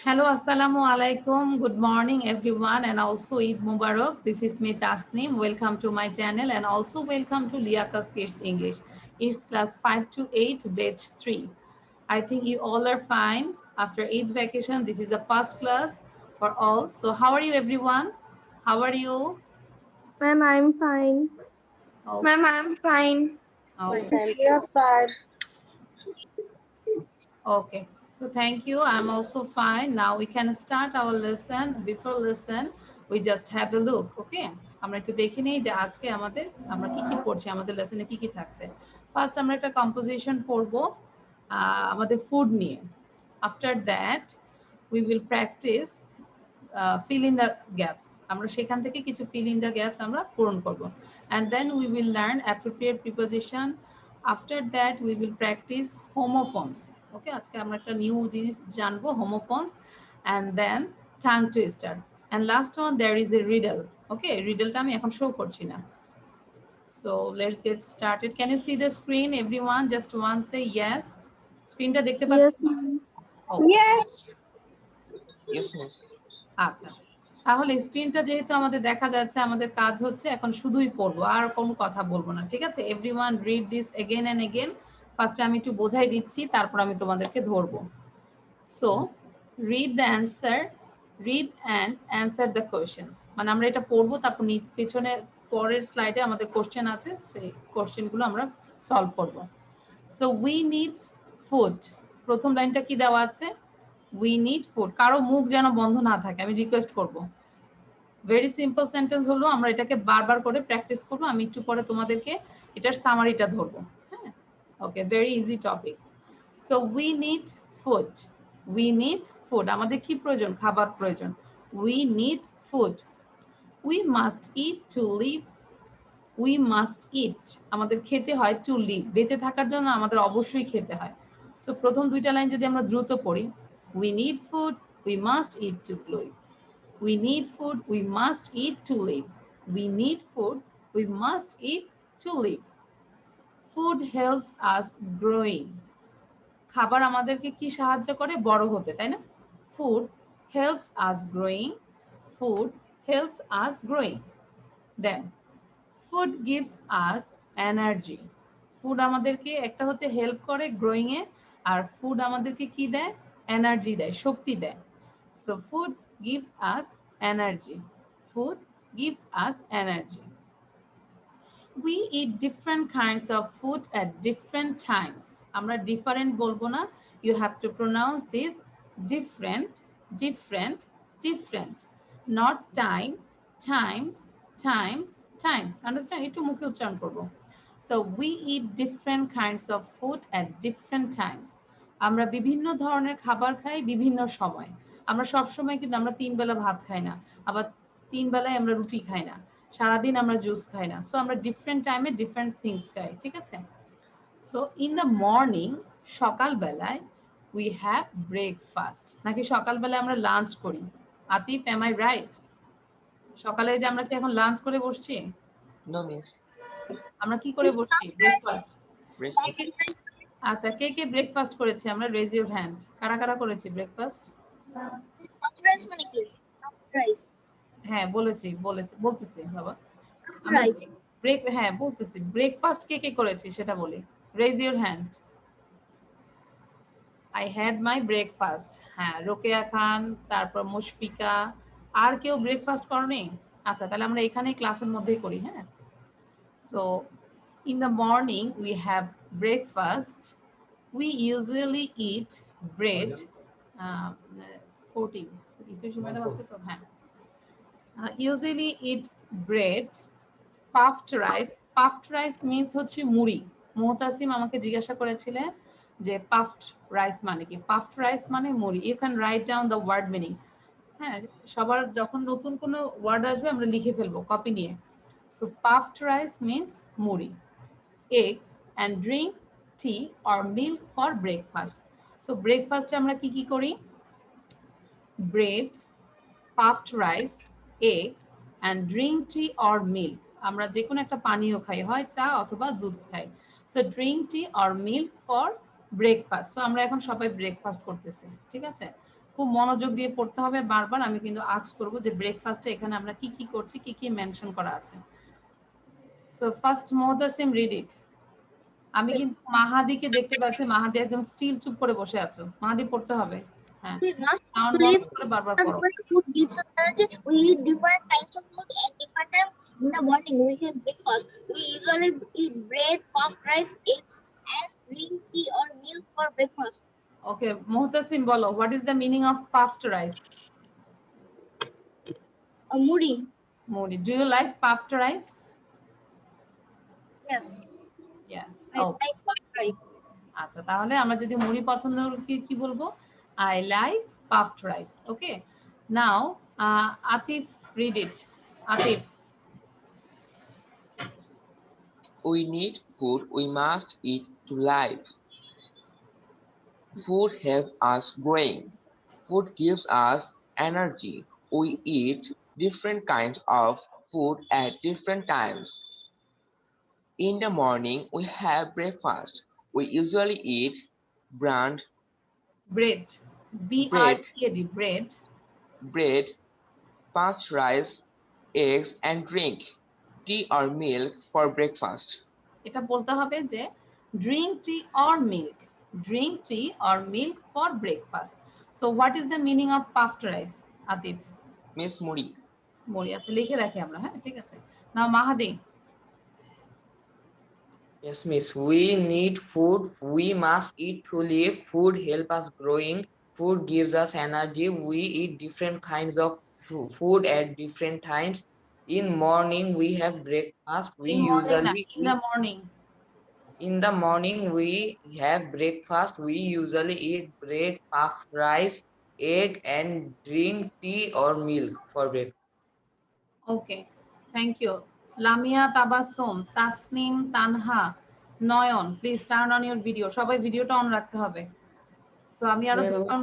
Hello, Assalamu alaikum. Good morning, everyone, and also Eid Mubarak. This is me, Tasneem. Welcome to my channel, and also welcome to Liakas Kids English. It's class 5 to 8, batch 3. I think you all are fine. After Eid vacation, this is the first class for all. So, how are you, everyone? How are you? Ma'am, I'm fine. Oh, Ma'am, I'm fine. okay. Yes, we are fine. Okay. So, thank you. I'm also fine. Now we can start our lesson. Before lesson, we just have a look. Okay. আমরা একটু দেখে নেই যে আজকে আমরা কি কি পড়ছি, আমাদের লেসনে কি কি থাকছে। ফার্স্ট আমরা একটা কম্পোজিশন পড়বো আমাদের ফুড নিয়ে। After that we will practice fill in the gaps. আমরা সেখান থেকে কিছু fill in the gaps আমরা পূরণ করব। And then we will learn appropriate preposition. After that we will practice homophones. Okay, আজকে আমরা একটা নিউ জিনিস জানবো, homophones, and then tongue twister. And last one there is a riddle. Okay, riddleটা আমি এখন শো করছি না। So let's get started. Can you see the screen, everyone? Just one say yes. স্ক্রিনটা দেখতে Yes, পাচ্ছেন? ma'am. Oh. Yes. Yes, miss. আচ্ছা, তাহলে স্ক্রিনটা যেহেতু আমাদের দেখা যাচ্ছে, আমাদের কাজ হচ্ছে এখন শুধুই পড়বো, আর কোনো কথা বলবো না। ঠিক আছে? Everyone read this again and again. ফার্স্টে আমি একটু বোঝাই দিচ্ছি, তারপর আমি তোমাদেরকে ধরবো। So read the answer, read and answer the questions. মানে আমরা এটা পড়বো, তারপর পেছনে পরের স্লাইডে আমাদের কোশ্চেন আছে, সেই কোশ্চেনগুলো আমরা সলভ করব। So we need food. প্রথম লাইনটা কি দেওয়া আছে? We need food. কারো মুখ যেন বন্ধ না থাকে, আমি রিকোয়েস্ট করব। ভেরি সিম্পল সেন্টেন্স হলো, আমরা এটাকে বারবার করে প্র্যাকটিস করব। আমি একটু পরে তোমাদেরকে এটার সামারিটা ধরবো। হ্যাঁ, okay, very easy topic. So we need food, we need food. আমাদের কি প্রয়োজন? খাবার প্রয়োজন। We need food. We must eat to live, we must eat, আমাদের খেতে হয়, টু লিভ, বেঁচে থাকার জন্য আমাদের অবশ্যই খেতে হয়। সো প্রথম দুইটা লাইন যদি আমরা দ্রুত পড়ি, we need food, we must eat to live, we need food, we must eat to live, we need food, we must eat to live. Food helps us growing. খাবার আমাদেরকে কি সাহায্য করে? বড় হতে, তাই না? Food helps us growing, food helps us growing. Then food gives us energy. Food আমাদেরকে একটা হচ্ছে হেল্প করে গ্রোয়িং এ, আর ফুড আমাদেরকে কি দেয়? এনার্জি দেয়, শক্তি দেয়। So food gives us energy, food gives us energy. We eat different kinds of food at different times. আমরা ডিফারেন্ট বলবো না, you have to pronounce this different, different, different, not time, times, times, times. Understand? একটু মুখে উচ্চারণ করবো। So we eat different kinds of food at different times. আমরা বিভিন্ন ধরনের খাবার খাই বিভিন্ন সময়। আমরা সব সময় কিন্তু আমরা 3 বেলা ভাত খাই না, আবার 3 বেলায় আমরা রুটি খাই না, সারাদিন আমরা জুস খাই না। সো আমরা ডিফারেন্ট টাইমে ডিফারেন্ট থিংস খাই। ঠিক আছে? সো ইন দ্য মর্নিং, সকালবেলায়, উই হ্যাভ ব্রেকফাস্ট। নাকি সকালবেলায় আমরা লাঞ্চ করি? Atif, am I right? সকালে যে আমরা কি এখন লাঞ্চ করে বসছি? No, miss. আমরা কি করে বসছি? ব্রেকফাস্ট। Breakfast. আচ্ছা, কে কে ব্রেকফাস্ট করেছে? আমরা রেজ ইউর হ্যান্ড। কারা কারা করেছি ব্রেকফাস্ট? Rice মানে কি? Rice. হ্যাঁ, বলতেছি বাবা। Rice. হ্যাঁ বলতেছি, ব্রেকফাস্ট কে কে করেছি সেটা বলি। Raise your hand. I had my breakfast. হ্যাঁ, রোকেয়া খান, তারপর মুশফিকা। আর কেউ ব্রেকফাস্ট করনি? আচ্ছা, তাহলে আমরা এখানেই ক্লাসের মধ্যেই করি। হ্যাঁ, so in the morning we have breakfast, we usually eat bread. 14 madam আছে তো? হ্যাঁ, usually eat bread, puffed rice. Puffed rice means হচ্ছে মুড়ি। মোহতাসিম আমাকে জিজ্ঞাসা করেছিলেন যে পাফড রাইস মানে কি? পাফড রাইস মানে মুড়ি। You can write down the word meaning. হ্যাঁ, সবার যখন নতুন কোনো ওয়ার্ড আসবে আমরা লিখে ফেলবো কপি নিয়ে। সো পাফড রাইস মিন্স মুড়ি। Eggs and drink tea or milk for breakfast. So ব্রেকফাস্টে আমরা কি কি করি? Bread, puffed rice, eggs and drink tea or milk. আমরা যে কোনো একটা পানীয় খাই, হয় চা অথবা দুধ খাই। So drink tea or milk for breakfast. So আমরা এখন সবাই ব্রেকফাস্ট করতেছি। ঠিক আছে? খুব মনোযোগ দিয়ে পড়তে হবে বারবার। আমি কিন্তু আস্ক করব যে ব্রেকফাস্টে এখানে আমরা কি কি করছি, কি কি মেনশন করা আছে। So first Muhtasim read it. আমি কিন্তু মাহাদিকে দেখতে পাচ্ছি, মাহাদি একদম স্টিল চুপ করে বসে আছো। মাহাদি পড়তে হবে। হ্যাঁ, We must সাউন্ড বন্ধ live করে বারবার পড়ো। food gives us energy. We eat different kinds of food at different times. In the morning, we have breakfast. We usually eat bread, puffed rice, eggs, and drink tea or milk for breakfast. Okay, Muhtasim বলো, what is the meaning of puffed rice? Muri. মুড়ি। Do you like puffed rice? Yes. Yes. I okay, like puffed rice. আচ্ছা তাহলে আমরা যদি মুড়ি পছন্দ কি কি বলবো? I like puffed rice. Okay, now Atif read it. Atif. We need food. We must eat to live. Food helps us growing. Food gives us energy. We eat different kinds of food at different times. In the morning, we have breakfast. We usually eat bread, bread, BREAD, bread. bread, puffed rice, eggs, and drink tea or milk for breakfast. এটা বলতে হবে যে drink tea or milk, drink tea or milk for breakfast. So what is the meaning of puffed rice? Atif. Miss Muri. মুড়ি। আচ্ছা লিখে রাখি আমরা। হ্যাঁ ঠিক আছে, নাও মাহাদি। Yes, miss. We need food. We must eat to live. Food help us growing. Food gives us energy. We eat different kinds of food at different times. In morning, we have breakfast. We in morning না, usually in the eat. Morning. In the morning, we have breakfast. We usually eat bread, puffed rice, egg, and drink tea or milk for breakfast. Okay, thank you. Lamia, Tabassum, Tasnim, Tanha, Nayan, please turn on your video. সবাই ভিডিওটা on রাখতে হবে। So আমি আরো দুজন,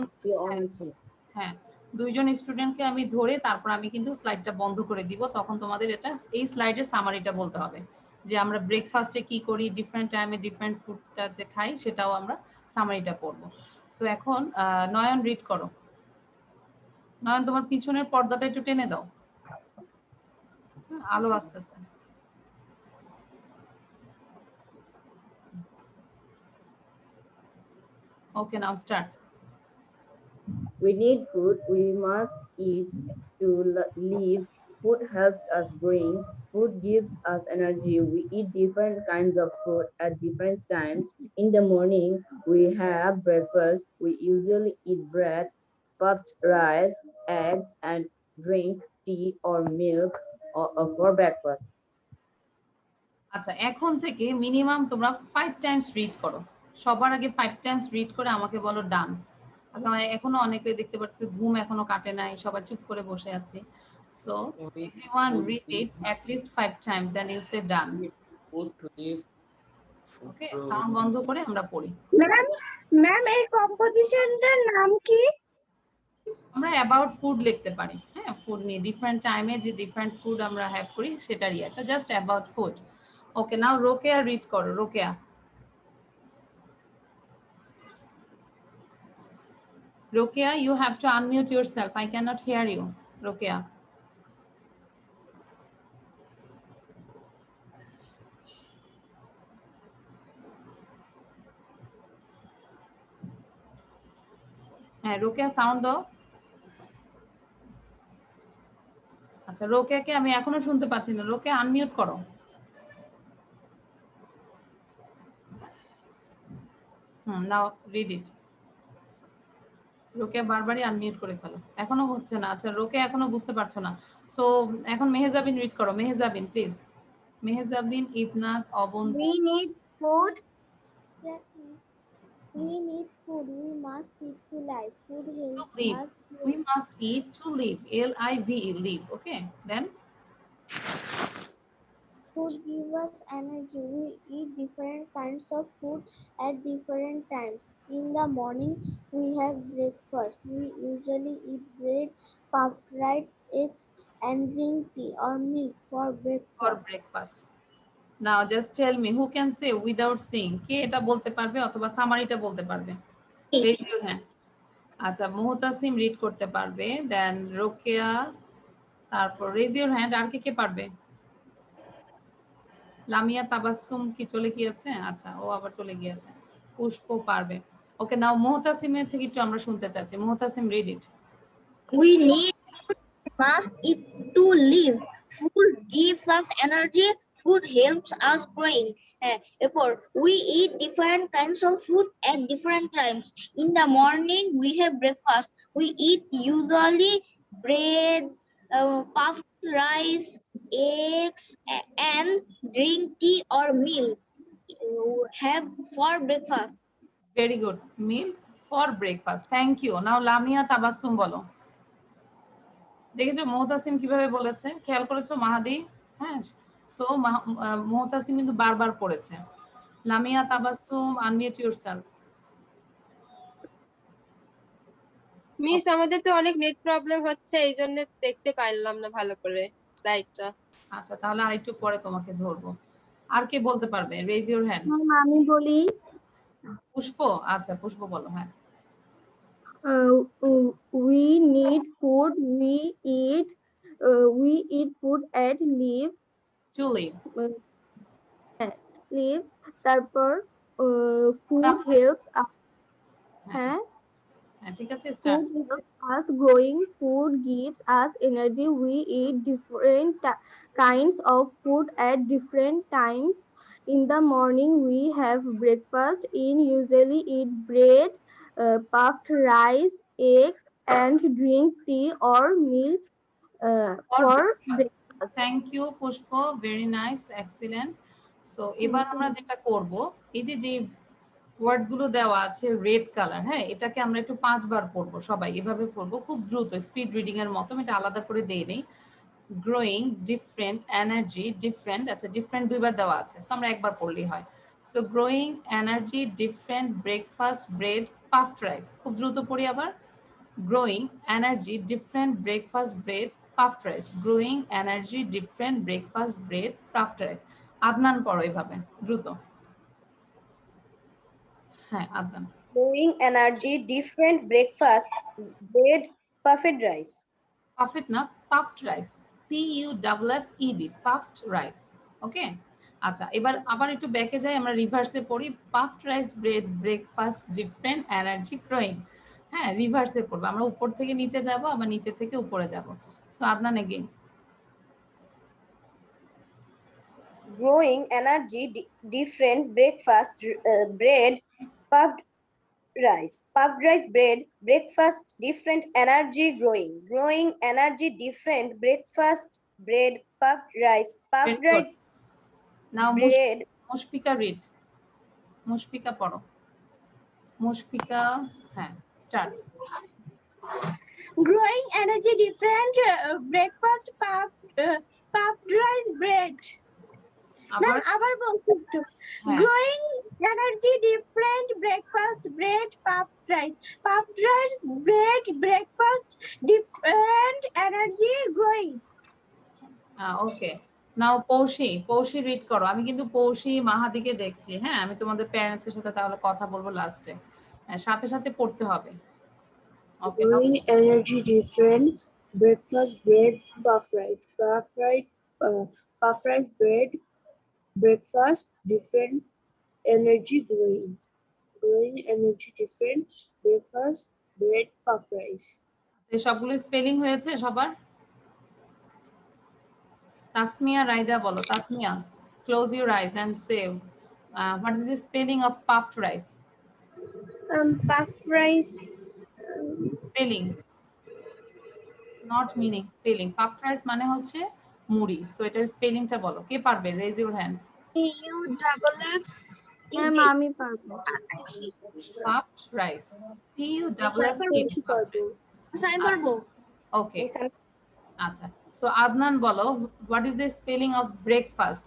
হ্যাঁ দুইজন স্টুডেন্টকে আমি ধরে তারপর আমি কিন্তু স্লাইডটা বন্ধ করে দিব। তখন তোমাদের এটা এই স্লাইডের সামারিটা বলতে হবে যে আমরা ব্রেকফাস্টে কি করি, ডিফারেন্ট টাইমে ডিফারেন্ট ফুডটা যে খাই সেটাও আমরা সামারিটা পড়বো। সো এখন নয়ন রিড করো। নয়ন তোমার পিছনের পর্দাটা একটু টেনে দাও, আলো আসতেছে। Okay, now start. We need food. We must eat to live. Food helps us growing. Food gives us energy. We eat different kinds of food at different times. In the morning, we have breakfast. We usually eat bread, puffed rice, eggs, and drink tea or milk for breakfast. আচ্ছা এখন থেকে minimum তোমরা 5 Times read করো। সবার আগে 5 Times read করে আমাকে বলো ডান। এখনো অনেকে দেখতে পাচ্ছি ঘুম এখনো কাটে নাই, সবাই চুপ করে বসে আছে। So everyone read it at least 5 times, then you say done. Food to live. Okay, sound বন্ধ করে আমরা পড়ি। ম্যাম এই কম্পোজিশনটার নাম কি? আমরা অ্যাবাউট ফুড লিখতে পারি। হ্যাঁ, ফুড নিয়ে ডিফারেন্ট টাইমে যে ডিফারেন্ট ফুড আমরা হ্যাভ করি সেটারই একটা just about food. Okay, now Rokeya read করো। Rokeya. Rokia, you have to unmute yourself. I cannot hear you. Rokia. হ্যাঁ রোকেয়া সাউন্ড দাও। আচ্ছা রোকেয়াকে আমি এখনো শুনতে পাচ্ছি না। রোকেয়া আনমিউট করো। Now read it. রোকেয়া বারবারই আনমিউট করে ফেলো, এখনো হচ্ছে না। আচ্ছা রোকেয়া এখনো বুঝতে পারছো না। সো এখন মেহেজাবিন রিড করো। Mehejabin please. Mehejabin, Ibnat, Abanti. We need food. Yes, miss. We need food. We must eat to live. Food helps live. us grow. We must eat to live. L-I-V-E, live. Okay, then Food gives us energy. We eat different kinds of food at different times. In the morning, we have breakfast. We usually eat bread, puffed rice, eggs, and drink tea or milk for for breakfast. breakfast. Now just tell me who can say without seeing. কে এটা বলতে পারবে অথবা সামারিটা বলতে পারবে? Raise your hand. আচ্ছা, Muhtasim read করতে পারবে, দেন রোকেয়া, তারপর রেজ ইওর হ্যান্ড। আর কে কে পারবে? লামিয়া তাবাসসুম কি চলে গিয়েছে? আচ্ছা, ও আবার চলে গিয়েছে। পুষ্প পারবে। ওকে, নাও মুহতাসিমের থেকে একটু আমরা শুনতে চাচ্ছি। Muhtasim, read it. We need must eat to live. Food gives us energy. Food helps us growing. Therefore, we eat different kinds of food at different times. In the morning, we have breakfast. We eat usually bread, puffed rice, eggs, and drink tea or milk. Have for breakfast. Very good. Meal for breakfast. Thank you. Now Lamia Tabassum বলো। দেখেছো মুহতাসিম কিভাবে বলেছে? খেয়াল করেছো মাহাদি? হ্যাঁ, so Muhtasim কিন্তু বারবার পড়েছে। Lamia Tabassum, unmute yourself. Miss, আমাদের তো অনেক নেট প্রবলেম হচ্ছে, এই জন্য দেখতে পারলাম না ভালো করে স্লাইডটা। আচ্ছা, তাহলে আরেকটু পরে তোমাকে ধরবো। আর কে বলতে পারবে? Raise your hand. আমি বলি। পুষ্প, আচ্ছা পুষ্প বলো। হ্যাঁ, We need food. We eat food at চুলি। live. তারপর food তারপরে? helps us. হ্যাঁ, হ্যাঁ, ঠিক আছে, start. Food helps us growing. Food gives us energy. We eat different kinds of food at different times. In the morning, we have breakfast. Usually eat bread, puffed rice, eggs, and drink tea or milk for breakfast. Thank you Pushpa, very nice, excellent. So এবার আমরা যেটা করব, এই যে যে word গুলো দেওয়া আছে রেড কালার, হ্যাঁ, এটাকে আমরা একটু 5 বার পড়বো, সবাই এভাবে পড়বো, খুব দ্রুত, স্পিড রিডিং এর মতো। এটা আলাদা করে দেই নেই। Growing, different, energy, different. আচ্ছা, ডিফারেন্ট 2 বার দেওয়া আছে, সো আমরা একবার পড়লেই হয়। So growing, energy, different, breakfast, bread, puffed rice. খুব দ্রুত পড়ি আবার। growing, energy, different, breakfast, bread, puffed rice. growing, energy, different, breakfast, bread, puffed rice. Adnan পড়ো এভাবে দ্রুত। হ্যাঁ, Adnan. Growing energy, different breakfast, bread, puffed rice. পাফেট না, puffed rice, PUFFED, puffed rice. ওকে, আচ্ছা, এবার আবার একটু ব্যাকে যাই, আমরা রিভার্সে পড়ি। puffed rice, bread, breakfast, different, energy, growing. হ্যাঁ, রিভার্সে পড়বো আমরা, উপর থেকে নিচে যাব, আবার নিচে থেকে উপরে যাব। So Adnan again. Growing energy, different breakfast, bread, puffed rice. Puffed rice, bread, breakfast, different, energy, growing. Growing energy, different, breakfast, bread, puffed rice. Puffed Very good. rice, নাও bread. মুশফিকা রিড। মুশফিকা পড়ো। মুশফিকা, হ্যাঁ, start. Growing energy different breakfast puffed rice bread. আবার আবার বলছি একটু। হ্যাঁ, Growing energy different breakfast bread puffed rice bread breakfast different energy growing. ওকে। নাও পৌশি read করো। আমি কিন্তু পৌশি মাহাদিকে দেখছি। হ্যাঁ, আমি তোমাদের প্যারেন্টস এর সাথে তাহলে কথা বলবো লাস্টে। সাথে সাথে পড়তে হবে। ওকে, Growing energy different, breakfast bread, puff rice bread, breakfast different, energy growing. Growing energy different, breakfast bread, puff rice. সবগুলো স্পেলিং হয়েছে সবার? তাসমিয়া রাইদা বলো। Tasmia, close your eyes and say what is the spelling of puffed rice? Puffed rice. Spelling, not meaning, spelling. Puffed rice মানে হচ্ছে মুড়ি। So এটার স্পেলিংটা বলো, কে পারবে? Raise your hand. ম্যাম আমি পারবো। Puffed rice, PUFFD। আমি পারবো। ওকে, আচ্ছা। সো আদনান বলো, what is the spelling of breakfast?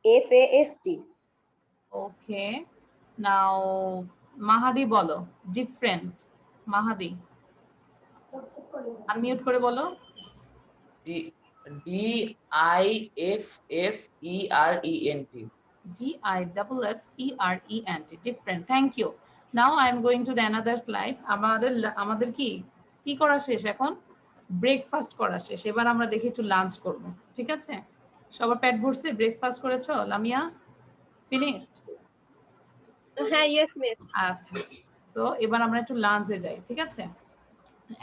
BREAKFAST. ওকে, নাও মাহাদি বলো, ডিফারেন্ট। মাহাদি, আনমিউট করে বলো। DIFFERENT. different. Different. Thank you. Now I am going to the another slide. আমাদের কি করা শেষ এখন? ব্রেকফাস্ট করা শেষ। এবার আমরা দেখি একটু লাঞ্চ করব। ঠিক আছে? সবার পেট ভরছে? ব্রেকফাস্ট করেছো? লামিয়া? ফিনিশ? হ্যাঁ, ইয়েস মিস। আচ্ছা। সো এবার আমরা একটু লাঞ্চে যাই। ঠিক আছে?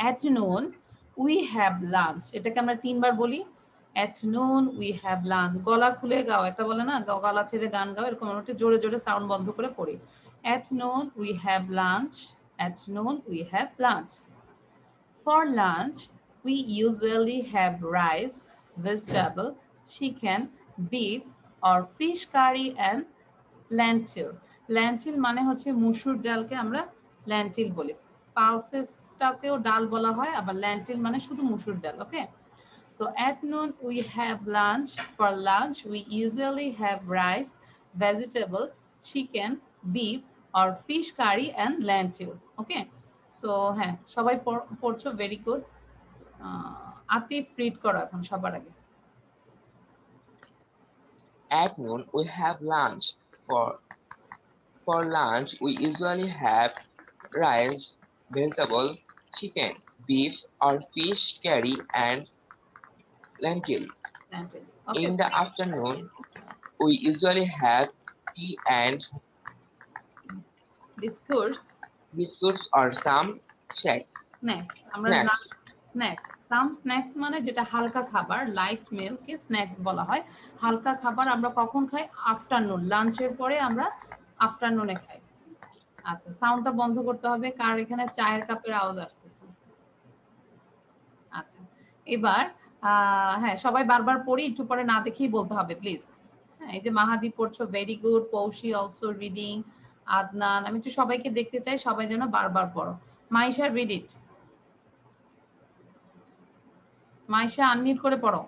At noon we have lunch. এটাকে আমরা তিনবার বলি। At noon we have lunch. গলা খুলে গাও, একটা বলে না গলা ছেড়ে গান গাও, এরকম একটু জোরে জোরে সাউন্ড বন্ধ করে পড়ি। At noon we have lunch. At noon we have lunch. For lunch we usually have rice, vegetable, chicken, beef or fish curry and lentil. Lentil মানে হচ্ছে মসুর ডালকে আমরা lentil বলি। পালসেসটাকেও ডাল বলা হয়, আবার lentil মানে শুধু মসুর ডাল। ওকে, so at noon we have lunch. For lunch we usually have rice, vegetable, chicken, beef or fish curry and lentil. Okay, so হ্যাঁ সবাই পড়ছো, ভেরি গুড। আতিফ রিড করো এখন সবার আগে। At noon, we have lunch. For lunch, we usually have rice, vegetable, chicken, beef or fish curry and lentil. Okay. In the afternoon, we usually have tea and biscuits or some snacks. আমরা snacks, some snacks মানে যেটা হালকা খাবার, light মিলকে snacks বলা হয়। হালকা খাবার আমরা কখন খাই? আফটারনুন, লাঞ্চের পরে আমরা আফটারনুনে খাই। আচ্ছা, সাউন্ডটা বন্ধ করতে হবে, কার এখানে চায়ের কাপের আওয়াজ আসতেছে। আচ্ছা, এবার হ্যাঁ সবাই বারবার পড়ি, একটু পরে না দেখেই বলতে হবে প্লিজ। হ্যাঁ, এই যে মাহাদি পড়ছো, very good. Poushi also reading. Adnan, আমি একটু সবাইকে দেখতে চাই, সবাই যেন বারবার পড়ো। Maisha, read it. Maisha, unmute করে পড়ো।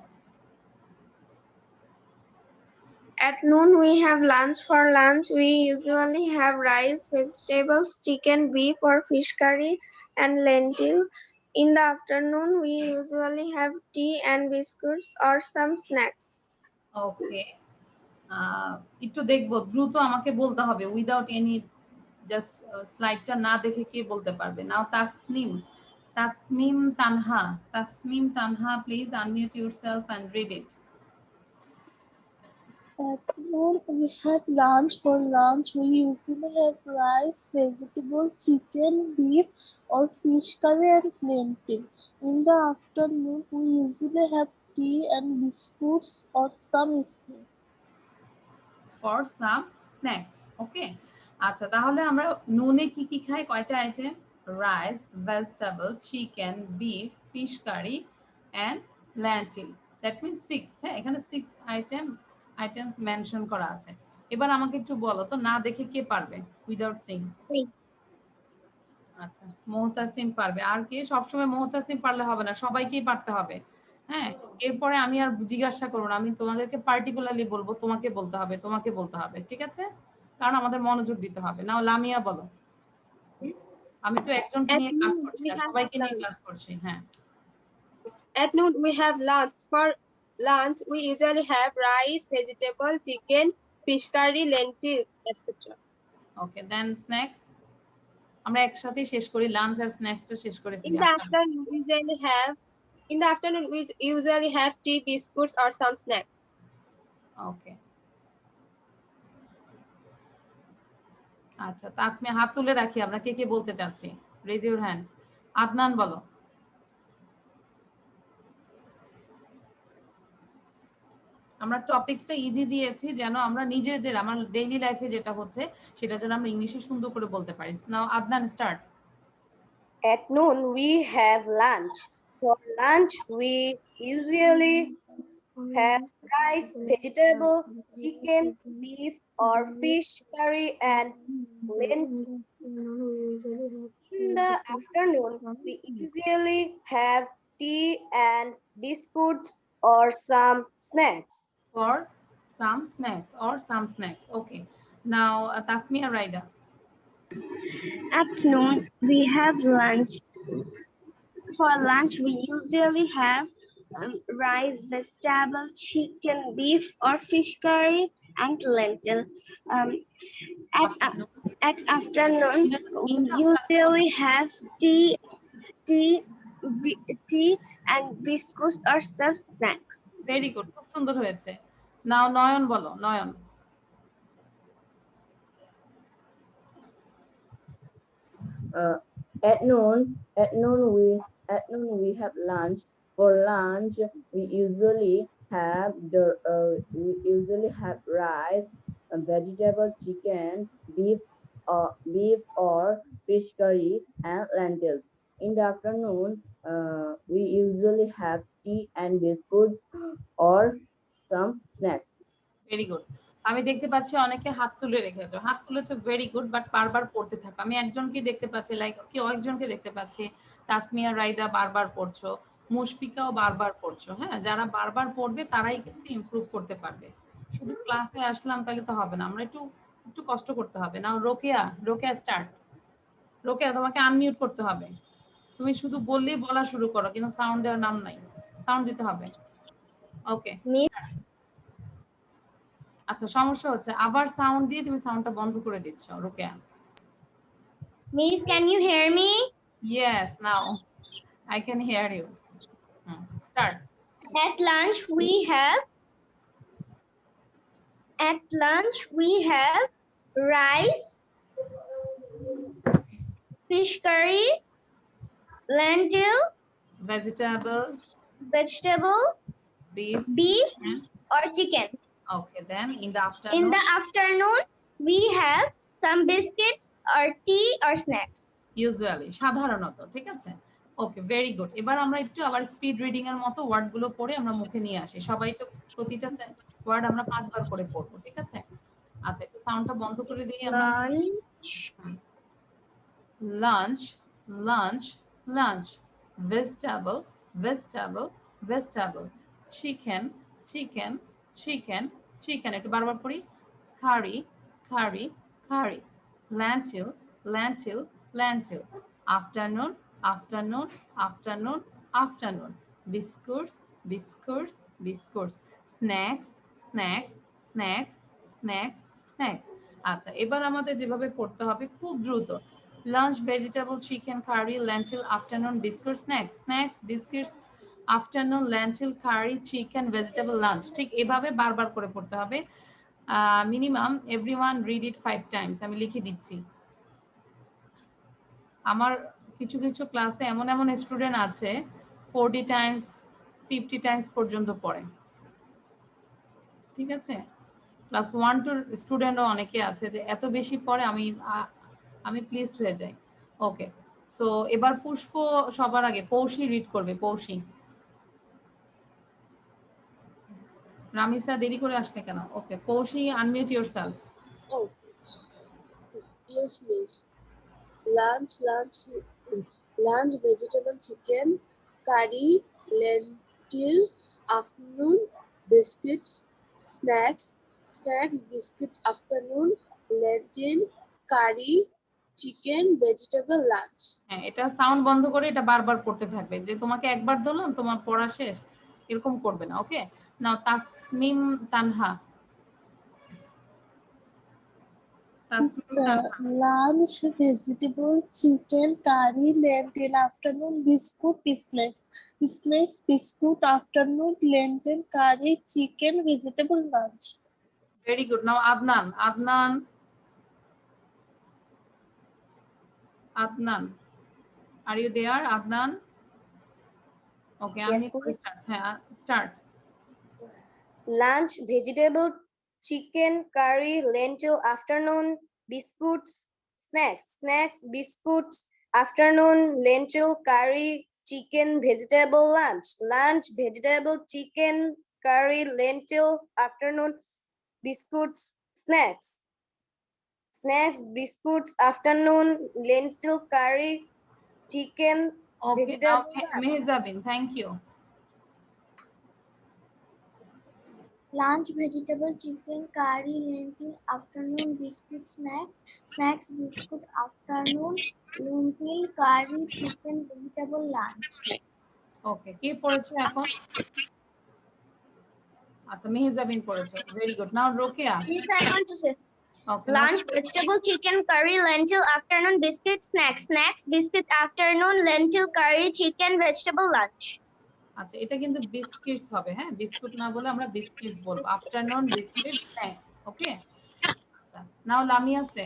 At noon we have lunch. For lunch we usually have rice, vegetables, chicken, beef or fish curry and lentil. In the afternoon we usually have tea and biscuits or some snacks. ওকে, একটু দেখবো, দ্রুত আমাকে বলতে হবে, without any, just স্লাইডটা না দেখে কে বলতে পারবে? Now Tasmim Tanha, please unmute yourself and read it. At noon we have lunch. For lunch we usually have rice, vegetable, chicken, beef or fish curry and lentil. In the afternoon we usually have tea and biscuits or some snacks. For some snacks. Okay, আচ্ছা তাহলে আমরা নুনে কি কি খাই? কয়টা item? Rice, vegetable, chicken, beef, fish curry and lentil. That means 6। হ্যাঁ, এখানে 6 আইটেমস মেনশন করা আছে। এবার আমাকে একটু বলো তো, না দেখে কে পারবে উইদাউট সিং? আচ্ছা, মোহতাসিম পারবে। আর কে? সবসময় মোহতাসিম পারলে হবে না, সবাইকেই পারতে হবে। হ্যাঁ, এরপরে আমি আর জিজ্ঞাসা করবো না, আমি তোমাদেরকে পার্টিকুলারলি বলবো, তোমাকে বলতে হবে। ঠিক আছে? কারণ আমাদের মনোযোগ দিতে হবে। নাও লামিয়া বলো। আমি তো একজনকে নিয়ে ক্লাস করছি না, সবাইকে নিয়ে ক্লাস করছি। হ্যাঁ। At noon we have lunch. For lunch we usually have rice, vegetable, chicken, fish curry, lentil, etc. Okay, then snacks আমরা একসাথে শেষ করি, লাঞ্চ আর স্ন্যাক্সটা শেষ করে In ফেলি। the afternoon we usually have tea, biscuits or some snacks. ওকে, আচ্ছা তাসমিয়া হাত তুলে রাখি, আমরা কে কে বলতে চাচ্ছি? Raise your hand. আদনান বলো। আমরা টপিকসটা ইজি দিয়েছি যেন আমরা নিজেদের, আমার ডেইলি লাইফে যেটা হচ্ছে সেটা যেন আমরা ইংলিশে সুন্দর করে বলতে পারি। Now Adnan start. At noon we have lunch. For lunch we usually have rice, vegetable, chicken, beef or fish curry and lentil. In the afternoon we usually have tea and biscuits or some snacks. For some snacks. Okay, now Tasmia, Raida. At noon we have lunch. For lunch we usually have rice, vegetables, chicken, beef or fish curry and lentil. At afternoon, we usually have tea, tea and biscuits or some snacks. Very good, খুব সুন্দর হয়েছে। নাও নয়ন বলো, নয়ন। At noon we have lunch. For lunch, we usually have rice, vegetable, chicken, beef or fish curry, and lentils. In the afternoon, we usually have tea and biscuits or some snacks. Very good. আমি দেখতে পাচ্ছি অনেকে হাত তুলে রেখেছো, হাত তুলেছো, very good, but বারবার পড়তে থাকো। আমি একজনকে দেখতে পাচ্ছি, লাইক একজনকে দেখতে পাচ্ছি, তাসমিয়া রাইদা বারবার পড়ছো, মুশফিকাও বারবার পড়ছো। হ্যাঁ, যারা বারবার পড়বে তারাই কিন্তু ইমপ্রুভ করতে পারবে। শুধু ক্লাসে আসলাম তাহলে তো হবে না, আমরা একটু একটু কষ্ট করতে হবে। নাও রোকেয়া, রোকেয়া স্টার্ট। রোকেয়া, তোমাকে আনমিউট করতে হবে। তুমি শুধু বললেই বলা শুরু করো, কিন্তু সাউন্ড দেওয়ার নাম নাই, সাউন্ড দিতে হবে। ওকে, আচ্ছা, সমস্যা হচ্ছে, আবার সাউন্ড দিয়ে তুমি সাউন্ডটা বন্ধ করে দিচ্ছ Rokeya. Miss, can you hear me? Yes, now I can hear you. Start. At lunch we have rice, fish curry, lentil, Vegetables, vegetable, beef, or chicken. Okay, then in the afternoon. In the afternoon, we have some biscuits or tea or snacks. Usually, সাধারণত, ঠিক আছে? ওকে, very good. এবার আমরা একটু আবার speed reading এর মতো word গুলো পড়ে আমরা মুখে নিয়ে আসি। সবাই একটু প্রতিটা ওয়ার্ড আমরা 5 বার করে পড়বো, ঠিক আছে? আচ্ছা, একটু সাউন্ডটা বন্ধ করে দিই আমরা। Lunch, lunch, lunch. Vegetable, vegetable, vegetable. Chicken, chicken, chicken, chicken. একটু বারবার পড়ি। কারি, কারি, কারি। lentil, lentil, lentil. Afternoon, afternoon, afternoon, afternoon. Biscuits, biscuits, biscuits. Snacks, snacks, snacks, snacks, snacks. আচ্ছা, এবার আমাদের যেভাবে পড়তে হবে খুব দ্রুত। Lunch, vegetable, chicken, curry, lentil, afternoon, biscuit, snacks, snacks, biscuits, afternoon, lentil, curry, chicken, vegetable, lunch. ঠিক এভাবে বারবার করে পড়তে হবে। Minimum everyone read it 5 times. আমি লিখে দিচ্ছি। আমার কিছু কিছু ক্লাসে এমন এমন স্টুডেন্ট আছে 40 টাইমস 50 টাইমস পর্যন্ত পড়ে, ঠিক আছে? ক্লাস 1 টু স্টুডেন্টও অনেকে আছে যে এত বেশি পড়ে, আমি প্লিজড হয়ে যাই। ওকে, সো এবার পুষ্প সবার আগে, পৌশি রিড করবে। পৌশি। রামিসা দেরি করে আসলে কেন? Okay, Poushi, unmute yourself. Oh, yes, miss. Lunch, vegetable, chicken, curry, lentil. Afternoon, biscuits, snacks, biscuit. Afternoon, lentil, curry, chicken, vegetable, lunch. হ্যাঁ, এটা সাউন্ড বন্ধ করে এটা বারবার পড়তে থাকবে। যে তোমাকে একবার ধরলাম তোমার পড়া শেষ, এরকম করবে না। ওকে, নাও Tasmim Tanha. Lunch, vegetable, chicken, curry, lentil. Afternoon, biscuit, snacks. Snacks, biscuit. Afternoon, lentil, curry, chicken, vegetable, lunch. Very good. Now Adnan. Adnan, are you there, Adnan? Okay, Yes, start. Lunch, vegetable, chicken, curry, lentil. Afternoon, biscuits, snacks, biscuits. Afternoon, lentil, curry, chicken, vegetable, lunch, vegetable, chicken, curry, lentil. Afternoon, biscuits, snacks, biscuits. Afternoon, lentil, curry, chicken, Okay, vegetable, now Mehzabin, thank you. Lunch, vegetable, chicken, curry, lentil. Afternoon, biscuit, snacks, biscuit. Afternoon, lentil, curry, chicken, vegetable, lunch. Okay, কে পড়েছো এখন? আচ্ছা মেহজাবিন পড়েছো, very good. Now Rokeya. Yes, I want to say. Okay Lunch, vegetable, chicken curry, lentil. Afternoon, biscuit, snacks. Snacks, biscuit. Afternoon, lentil curry, chicken, vegetable, lunch. আচ্ছা এটা কিন্তু biscuits হবে, হ্যাঁ biscuit না বলে আমরা বিস্কিটস বলবো। Afternoon biscuit snacks, okay. আচ্ছা নাও লামিয়া সে।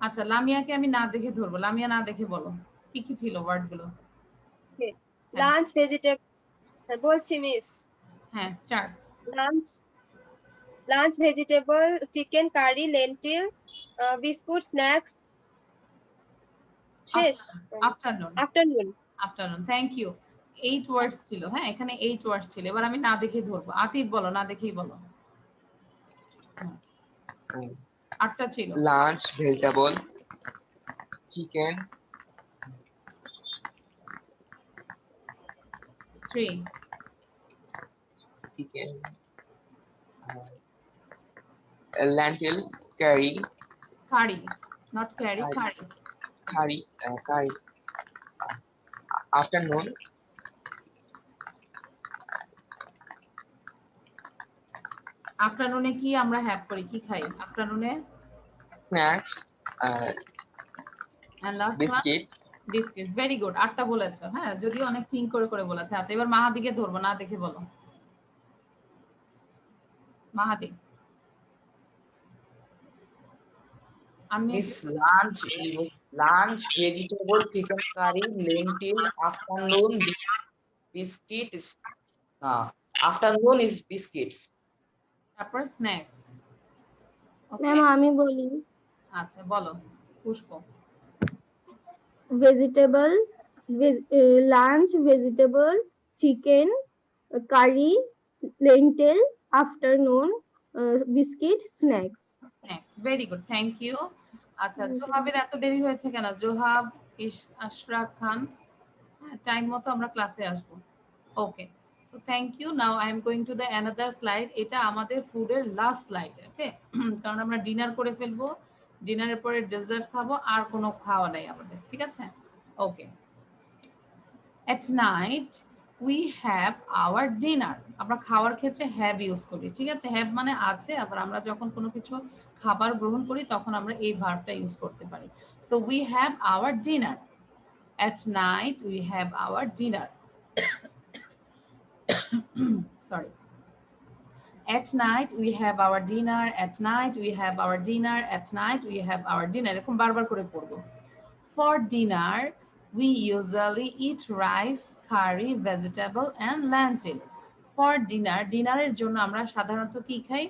আচ্ছা লামিয়াকে আমি না দেখে ধরবো, লামিয়া না দেখে বলো কি কি ছিল ওয়ার্ড গুলো। লাঞ্চ ভেজিটেবল, বলছি মিস। হ্যাঁ start. Lunch vegetable, chicken curry, lentil, biscuit, snacks, শেষ। Afternoon. Afternoon. Afternoon, thank you. 8 words ছিল, হ্যাঁ এখানে 8 ওয়ার্ডস ছিল। এবার আমি না দেখেই ধরবো। আতিফ বলো, না দেখেই বলো। 8টা ছিল। Lunch vegetable, chicken, 3 chicken, lentil curry, curry, not carry, curry. curry. Afternoon, আফটারনুনে কি আমরা হ্যাভ করি, কি খাই আফটারনুনে? snacks, and last one biscuit, biscuits. Very good, 8টা বলেছো, হ্যাঁ যদিও অনেক থিঙ্ক করে করে বলেছে। আচ্ছা এবার মাহাদিকে ধরবো, না দেখে বলো। মাহাদি। আমি Miss, lunch, vegetable, chicken curry, lentil. Afternoon, biscuits. Afternoon is biscuits. তারপর স্ন্যাক্স। ম্যাম আমি বলি, আচ্ছা বলো Pushpa. Vegetable, lunch vegetable, chicken curry, lentil, afternoon biscuit, snacks. Snacks, very good, thank you. আচ্ছা জোহাবের এত দেরি হয়েছে কেন? জোহাব, আশরাক খান, টাইম মতো আমরা ক্লাসে আসবো। Okay, so thank you. Now I am going to the another slide. এটা আমাদের ফুডের লাস্ট স্লাইড, ওকে। কারণ আমরা ডিনার করে ফেলবো, ডিনারের পরে ডেজার্ট খাবো, আর কোনো খাওয়া নাই আমাদের, ঠিক আছে? ওকে। At night we have our dinner. আমরা খাওয়ার ক্ষেত্রে have ইউজ করি, ঠিক আছে? have মানে আছে, আবার আমরা যখন কোনো কিছু খাবার গ্রহণ করি তখন আমরা এই ভার্বটা ইউজ করতে পারি। So we have our dinner. At night we have our dinner. Sorry. At night we have our dinner. At night we have our dinner. At night we have our dinner. এরকম বারবার করে পড়বো। For dinner we usually eat rice, curry, vegetable and lentil. For dinner, ডিনারের জন্য আমরা সাধারণত কি খাই?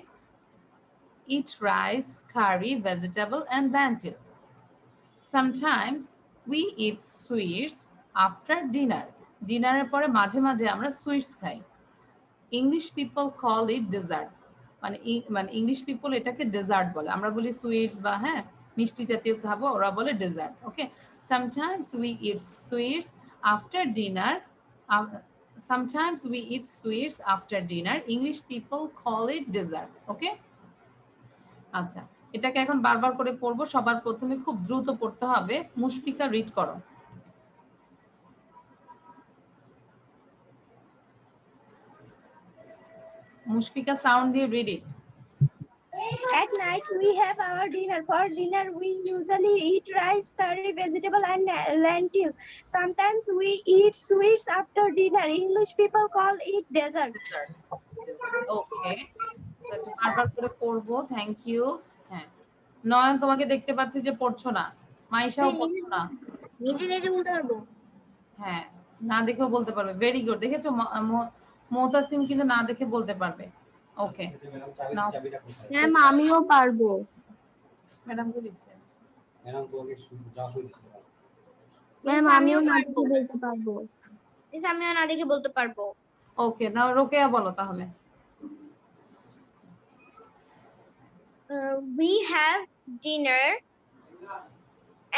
Eat rice, curry, vegetable and lentil. Sometimes we eat sweets after dinner. ডিনারের পরে মাঝে মাঝে আমরা সুইটস খাই। English people call it dessert. মানে ইংলিশ পিপল এটাকে ডেজার্ট বলে, আমরা বলি সুইটস বা হ্যাঁ মিষ্টি জাতীয় খাবো, ওরা বলে dessert, okay. Sometimes we eat sweets after dinner. Sometimes we eat sweets after dinner. English people call it dessert, okay? আচ্ছা এটাকে এখন বারবার করে পড়বো। সবার প্রথমে খুব দ্রুত পড়তে হবে। মুশফিকা রিড করো। মুশফিকা সাউন্ড দিয়ে read it. At night we have our dinner. For dinner we usually eat rice, curry, vegetable and lentil. Sometimes we eat sweets after dinner. English people call it dessert. Okay, বারবার করে পড়বো। Thank you. হ্যাঁ নয়ন তোমাকে দেখতে পাচ্ছি যে পড়ছো না, মাইশাও পড়ছো না। নিজে নিজে বলতে পারবো। হ্যাঁ না দেখেও বলতে পারবে, ভেরি গুড। দেখেছো মুতাসিম কিন্তু না দেখে বলতে পারবে। ওকে ম্যাম আমিও পারবো। ম্যাডাম বলেছে, ম্যাম আমিও না দেখে বলতে পারবো। আমিও না দেখে বলতে পারবো। ওকে নাও রোকেয়া বলো তাহলে। We have dinner.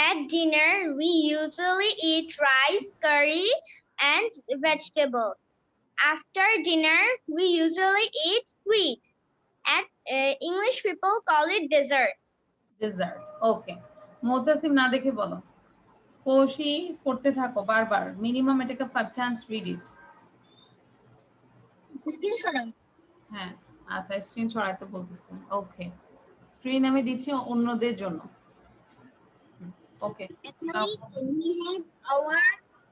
At dinner, we usually eat rice, curry, and vegetable. After dinner, we usually eat sweets. At English people call it dessert. Dessert, okay. Mutasim না দেখে বলো। কৌশি পড়তে থাকো বারবার, মিনিমাম এটাকে 5 টাইমস রিড ইট। হ্যাঁ আচ্ছা স্ক্রিন সরাইতে বলতেছে ওকে স্ক্রিন আমি দিচ্ছি অন্যদের জন্য ওকে At night, we have our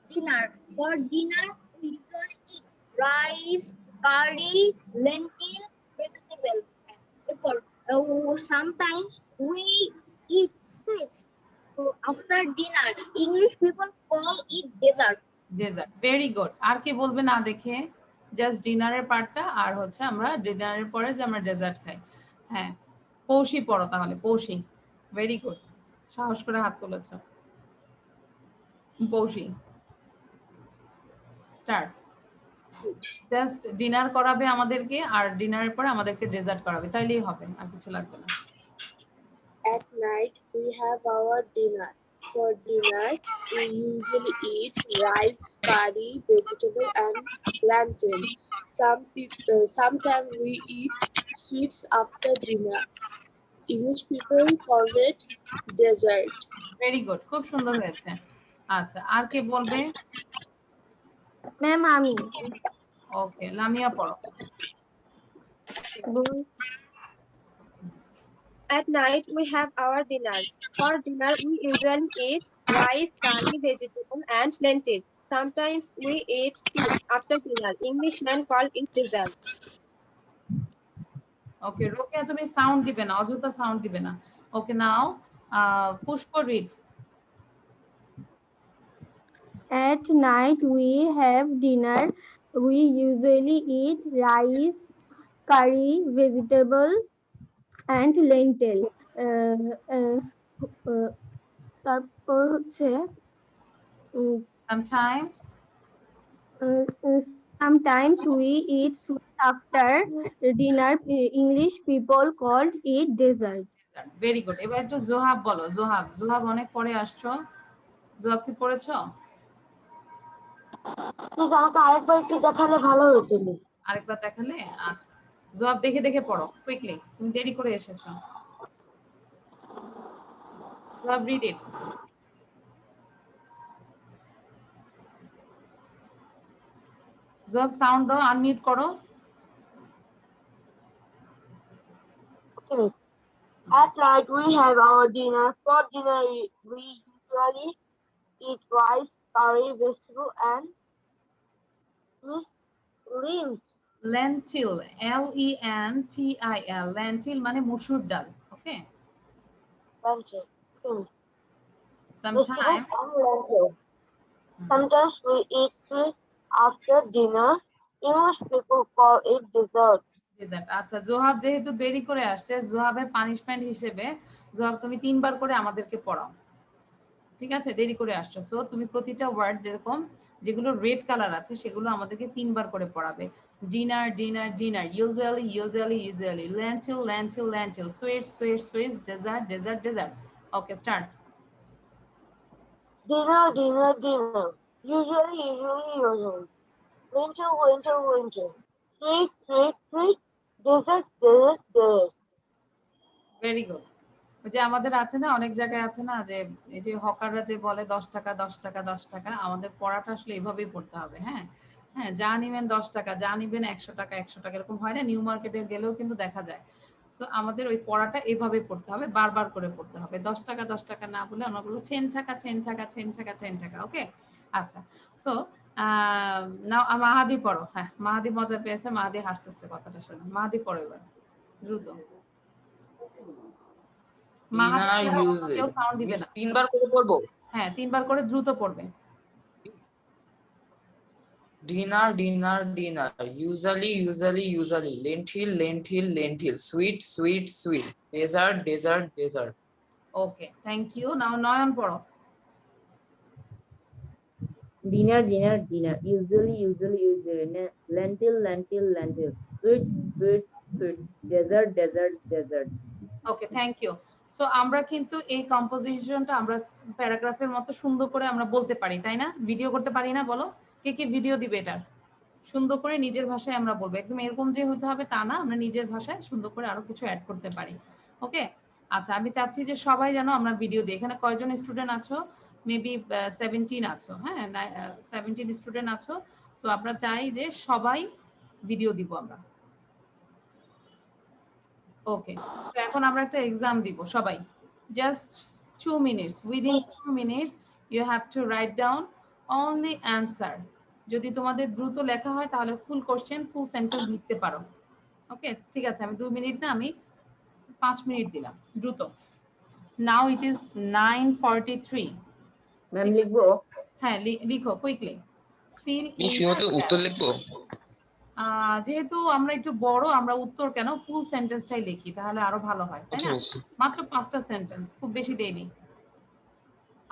dinner. For dinner, we usually eat rice, curry, lentil, vegetable. Sometimes we eat sweets. So after dinner, English people call it dessert. Dessert very good আর কি বলবে না দেখে just ডিনারের পার্টটা আর হচ্ছে আমরা ডিনারের পরে যে আমরা ডেজার্ট খাই হ্যাঁ পৌষি পড়ো তাহলে পৌষি ভেরি গুড সাহস করে হাত তুলেছ পৌষি স্টার্ট জাস্ট ডিনার করাবে আমাদেরকে আর ডিনারের পরে আমাদেরকে ডেজার্ট করাবে তাইলেই হবে আর কিছু লাগবে না At night, we have our dinner. For dinner, we usually eat rice, curry, vegetable, and plantain. Sometimes we eat sweets after dinner. English people call it dessert. Very good খুব সুন্দর হয়েছে আচ্ছা আর কে বলবে ম্যাম আমি ওকে লামিয়া পড়ো At night, we have our dinner. For dinner, we usually eat rice, curry, vegetable, and lentil. Sometimes we eat soup after dinner. Englishmen call it dessert. ওকে রোকেয়া তুমি sound দিবে না অযথা সাউন্ড দিবে না ওকে নাও পুষ্প read At night, we have dinner. We usually eat rice, curry, vegetable, and lentil. তারপর হচ্ছে sometimes we eat soup after dinner. English people called it dessert. Very good এবার একটু জোহাব বলো জোহাব জোহাব অনেক পরে আসছো জোহাব কি পড়েছো আমাকে আরেকবার একটু দেখালে ভালো হতো আরেকবার দেখালে আচ্ছা জবাব দেখে দেখে পড়ো কুইকলি তুমি দেরি করে এসেছো জবাব রিড ইট জবাব সাউন্ড দাও আনমিউট করো At night we have our dinner. For dinner we usually eat rice, curry, vegetable, and lentil lentil lentil মানে মসুর ডাল ওকে Sometimes we eat sweet after dinner. English people call it dessert. Dessert আচ্ছা জোহাব যেহেতু দেরি করে আসছে জোহাবের punishment হিসেবে জোহাব তুমি 3 বার করে আমাদেরকে পড়াও ঠিক আছে দেরি করে আসছো সো তুমি প্রতিটা ওয়ার্ড যেরকম যেগুলো রেড কালার আছে সেগুলো আমাদেরকে 3 বার করে পড়াবে dinner dinner dinner usually usually usually lentil lentil lentil sweets sweets sweets dessert dessert dessert okay start Dinner, dinner, dinner. Usually, usually, usually. Winter, winter, winter. Sweet, sweet, sweet. Dessert, dessert, dessert. Very good ওই যে আমাদের আছে না অনেক জায়গায় আছে না যে এই যে হকাররা যে বলে 10 টাকা 10 টাকা 10 টাকা আমাদের পড়াটা আসলে এইভাবেই পড়তে হবে হ্যাঁ হ্যাঁ যা নিবেন 10 টাকা যা নিবেন 100 টাকা 100 টাকা এরকম হয় না নিউ মার্কেটে গেলেও কিন্তু দেখা যায় সো আমাদের ওই পড়াটা এইভাবে পড়তে হবে বারবার করে পড়তে হবে 10 টাকা 10 টাকা না বলে আমরা বলবো 10 টাকা 10 টাকা 10 টাকা 10 টাকা ওকে আচ্ছা সো নাও মাহাদি পড়ো হ্যাঁ মাহাদি মজা পেয়েছে মাহাদি হাসতেছে কথাটা শুনে মাহাদি পড়ো এবার দ্রুত তিনবার করে পড়বো হ্যাঁ 3 বার করে দ্রুত পড়বে dinner dinner dinner usually usually usually lentil lentil lentil sweet sweet sweet dessert dessert dessert okay thank you now Nayan পড়ো dinner dinner dinner usually usually usually lentil lentil lentil sweets sweets sweets dessert dessert dessert okay thank you so আমরা কিন্তু এই কম্পোজিশনটা আমরা প্যারাগ্রাফের মতো সুন্দর করে আমরা বলতে পারি তাই না ভিডিও করতে পারি না বলো কে কে ভিডিও দিবে এটা সুন্দর করে নিজের ভাষায় আমরা বলবো একদম এরকম যে হতে হবে তা না আমরা নিজের ভাষায় সুন্দর করে আরো কিছু অ্যাড করতে পারি ওকে আচ্ছা আমি চাচ্ছি যে সবাই যেন আমরা ভিডিও দিই এখানে কয়জন স্টুডেন্ট আছো মেবি 17 আছো হ্যাঁ 17 স্টুডেন্ট আছো সো আমরা চাই যে সবাই ভিডিও দিব আমরা ওকে, তো এখন আমরা একটা এক্সাম দিব সবাই। Just 2 minutes, within 2 minutes you have to write down only answer. যদি তোমাদের দ্রুত লেখা হয় তাহলে ফুল কোশ্চেন ফুল সেন্টেন্স লিখতে পারো। ওকে, ঠিক আছে, আমি 2 মিনিট না, আমি 5 মিনিট দিলাম দ্রুত। নাও ইট ইজ 9:43। ম্যাম লিখবো? হ্যাঁ, লিখো কুইকলি। ফিল ইন, শুধুমাত্র উত্তর লিখবো? যেহেতু আমরা একটু বড়, আমরা উত্তর কেন, ফুল সেন্টেন্সটাই লিখি, তাহলে আরো ভালো হয়, তাই না? মাত্র 5টা সেন্টেন্স, খুব বেশি দেইনি।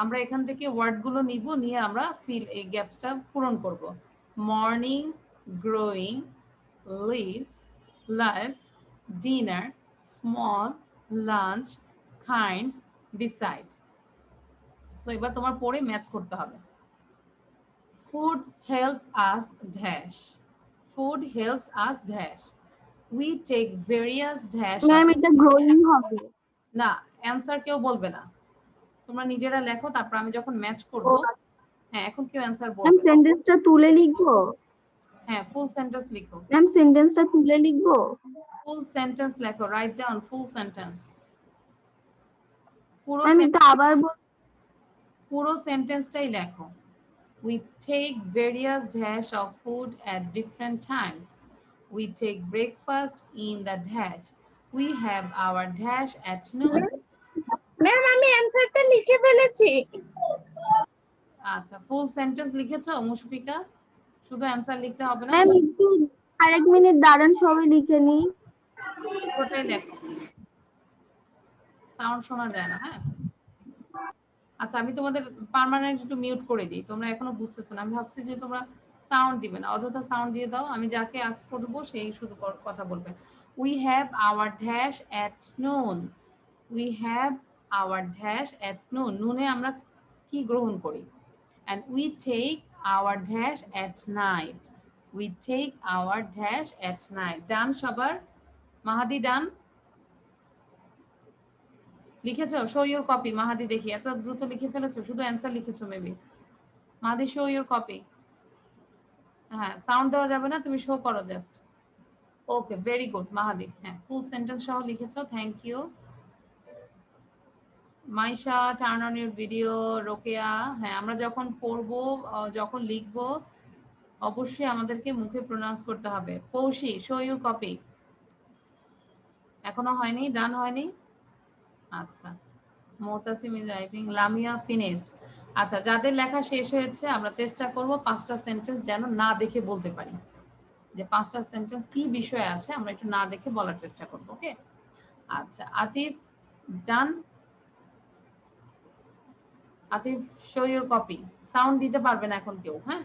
আমরা এখান থেকে ওয়ার্ড গুলো নিব, নিয়ে আমরা ফিল এই গ্যাপসটা পূরণ করব। Morning, growing, leaves, lives, dinner, small, lunch, kinds, decide. So এবার তোমার পড়ে ম্যাচ করতে হবে। Food helps us dash, food helps us dash, we take various dash ma'am এটা গ্রোয়িং হবে না, অ্যানসার কেউ বলবে না, তোমরা নিজেরা লেখো, তারপর আমি যখন ম্যাচ করব। হ্যাঁ, এখন কেউ অ্যানসার বলবে। ম্যাম সেন্টেন্সটা তুলে লিখবো? হ্যাঁ, ফুল সেন্টেন্স লিখো। ম্যাম সেন্টেন্সটা তুলে লিখবো? ফুল সেন্টেন্স লেখো, রাইট ডাউন ফুল সেন্টেন্স। পুরো সেন্টেন্সটাই লেখো। We take various dash of food at different times. We take breakfast in the dash. We have our dash at noon. Ma'am আমি অ্যানসারটা লিখে ফেলেছি। আচ্ছা, ফুল সেন্টেন্স লিখেছো মুশফিকা? শুধু অ্যানসার লিখতে হবে না। ম্যাম একটু আরেক মিনিট দাঁড়ান, সবাই লিখে নি। পুরোটাই লেখো, সাউন্ড শোনা যায় না। হ্যাঁ, আচ্ছা, আমি তোমাদের পার্মানেন্ট একটু মিউট করে দিই, তোমরা এখনো বুঝতেছো না। আমি ভাবছি যে তোমরা সাউন্ড দিবে না, অযথা সাউন্ড দিয়ে দাও। আমি যাকে আস্ক করব সেই শুধু কথা বলবে। We have our dash at noon. We have our dash at noon. নুনে আমরা কি গ্রহণ করি? And we take our dash at night. We take our dash at night. ডান সবার? মাহাদি ডান? লিখেছো? Show your copy. মাহাদি দেখি, এত দ্রুত লিখে ফেলেছো, শুধু অ্যান্সার লিখেছো maybe. Mahadi show your copy. হ্যাঁ, সাউন্ড দেওয়া যাবে না, তুমি শো করো just. Okay, very good Mahadi. হ্যাঁ, ফুল সেন্টেন্স সহ লিখেছো, thank you. Maisha, turn on your video. Rokeya, হ্যাঁ, আমরা যখন পড়বো, যখন লিখবো, অবশ্যই আমাদেরকে মুখে প্রনাউন্স করতে হবে। পৌশি, শো ইউর কপি। এখনো হয়নি, ডান হয়নি? আচ্ছা, Motasim is writing, Lamia finished. আচ্ছা, যাদের লেখা শেষ হয়েছে, আমরা চেষ্টা করব 5টা সেন্টেন্স যেন না দেখে বলতে পারি, যে 5টা সেন্টেন্স কি বিষয় আছে আমরা একটু না দেখে বলার চেষ্টা করব। ওকে, আচ্ছা, Atif done? Atif, show your copy. Sound দিতে পারবে না এখন কেউ। হ্যাঁ,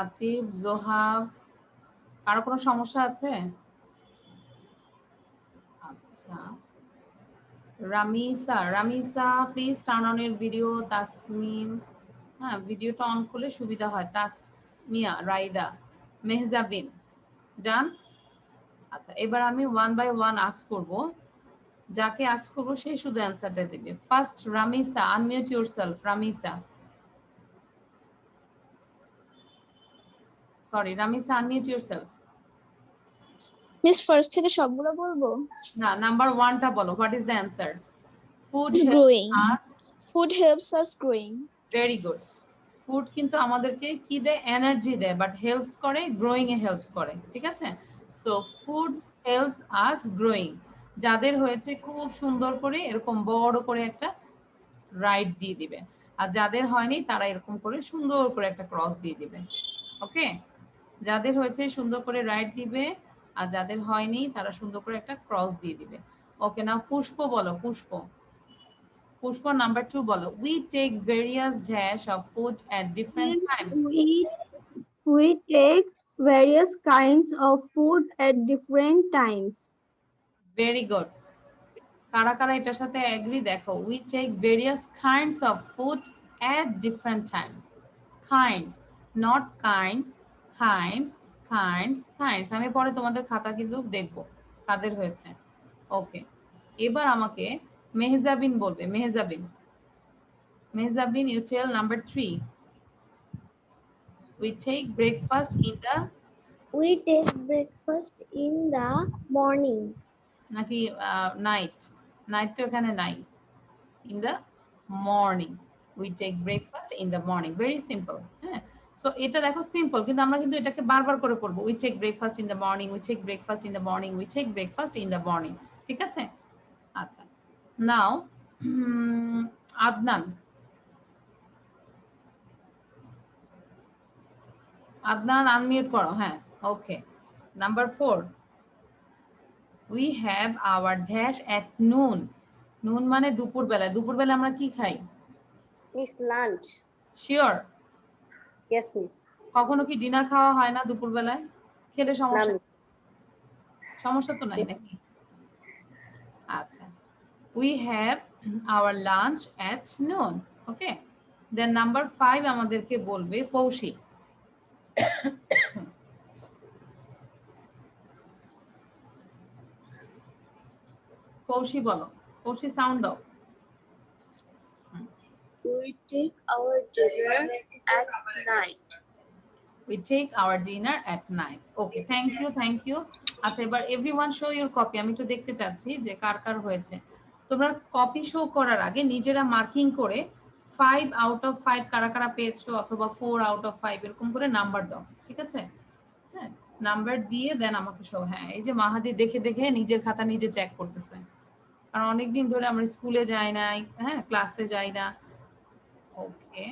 আতিফ, জোহাব, কারো কোনো সমস্যা আছে? আচ্ছা, Ramisa, Ramisa please turn on your video. Tasmim, হ্যাঁ, ভিডিওটা অন করলে সুবিধা হয়। তাসমিয়া, রাইদা, মেহজাবিন, ডান? আচ্ছা, এবার আমি 1 বাই 1 আস্ক করব, যাকে আস্ক করব সে শুধু অ্যানসারটা দিবে। First Ramisa, unmute yourself. Ramisa, sorry, Ramisa, unmute yourself. Miss first থেকে সবগুলো বলবো? না, নাম্বার 1টা বলো। What is the answer? Food growing. Us, food helps us growing. Very good. Food কিন্তু আমাদেরকে কি দেয়? এনার্জি দেয়, বাট হেল্পস করে, গ্রোয়িং এ হেল্পস করে। ঠিক আছে, সো ফুড হেল্পস আস গ্রোয়িং। যাদের হয়েছে খুব সুন্দর করে এরকম বড় করে একটা রাইট দিয়ে দিবে, আর যাদের হয়নি তারা এরকম করে সুন্দর করে একটা ক্রস দিয়ে দিবে। ওকে, যাদের হয়েছে সুন্দর করে রাইট দিবে, আর যাদের হয়নি তারা সুন্দর করে একটা ক্রস দিয়ে দিবে। ওকে, নাও পুষ্প বলো। পুষ্প, পুষ্প নাম্বার 2 বলো। We take various dash of food at different times. We take various kinds of food at different times. Very good. কারা কারা এটার সাথে এগ্রি দেখো? We take various kinds of food at different times. Kinds, not kind. Kinds, kinds, kinds. আমি পরে তোমাদের খাতা কিন্তু দেখবো কাদের হয়েছে। ওকে, এবার আমাকে মেহজাবিন বলবে। Mehjabin, Mezabin, you tell number 3. We take breakfast in the We take breakfast in the morning. নাকি night. Night তো এখানে নাই. In the morning. We take breakfast in the morning. Very simple. হ্যাঁ, সো এটা দেখো সিম্পল, কিন্তু আমরা কিন্তু এটাকে বারবার করে পড়বো। We take breakfast in the morning. We take breakfast in the morning. We take breakfast in the morning. ঠিক আছে? আচ্ছা, নাও আদনান, আদনান আনমিউট করো। হ্যাঁ, okay. Number 4, we have our dash at noon. নুন মানে দুপুর বেলায়। দুপুর বেলা আমরা কি খাই? Miss, lunch. Sure? Yes, miss. কখনো কি ডিনার খাওয়া হয় না দুপুর বেলায়? খেলে No, সমস্যা? miss. সমস্যা তো নাই নাকি? আচ্ছা, we have our lunch at noon. Okay, then number 5 আমাদেরকে বলবে পৌশি। পৌশি বলো, পৌশি সাউন্ড দাও। We take our dinner at night. We take our dinner at night. Okay, thank you, thank you. আচ্ছা, এবার everyone show your copy. আমি একটু দেখতে চাচ্ছি যে কার কার হয়েছে। তোমরা কপি শো করার আগে নিজেরা মার্কিং করে 5 out of 5 কারা কারা পেয়েছো, অথবা 4 out of 5 এরকম করে নাম্বার দাও। ঠিক আছে? হ্যাঁ, নাম্বার দিয়ে দেন আমাকে শো। হ্যাঁ, এই যে মাহাদি দেখে দেখে নিজের খাতা নিজে চেক করতেছে, কারণ অনেকদিন ধরে আমরা স্কুলে যাই না, হ্যাঁ, ক্লাসে যাই না। ওকে,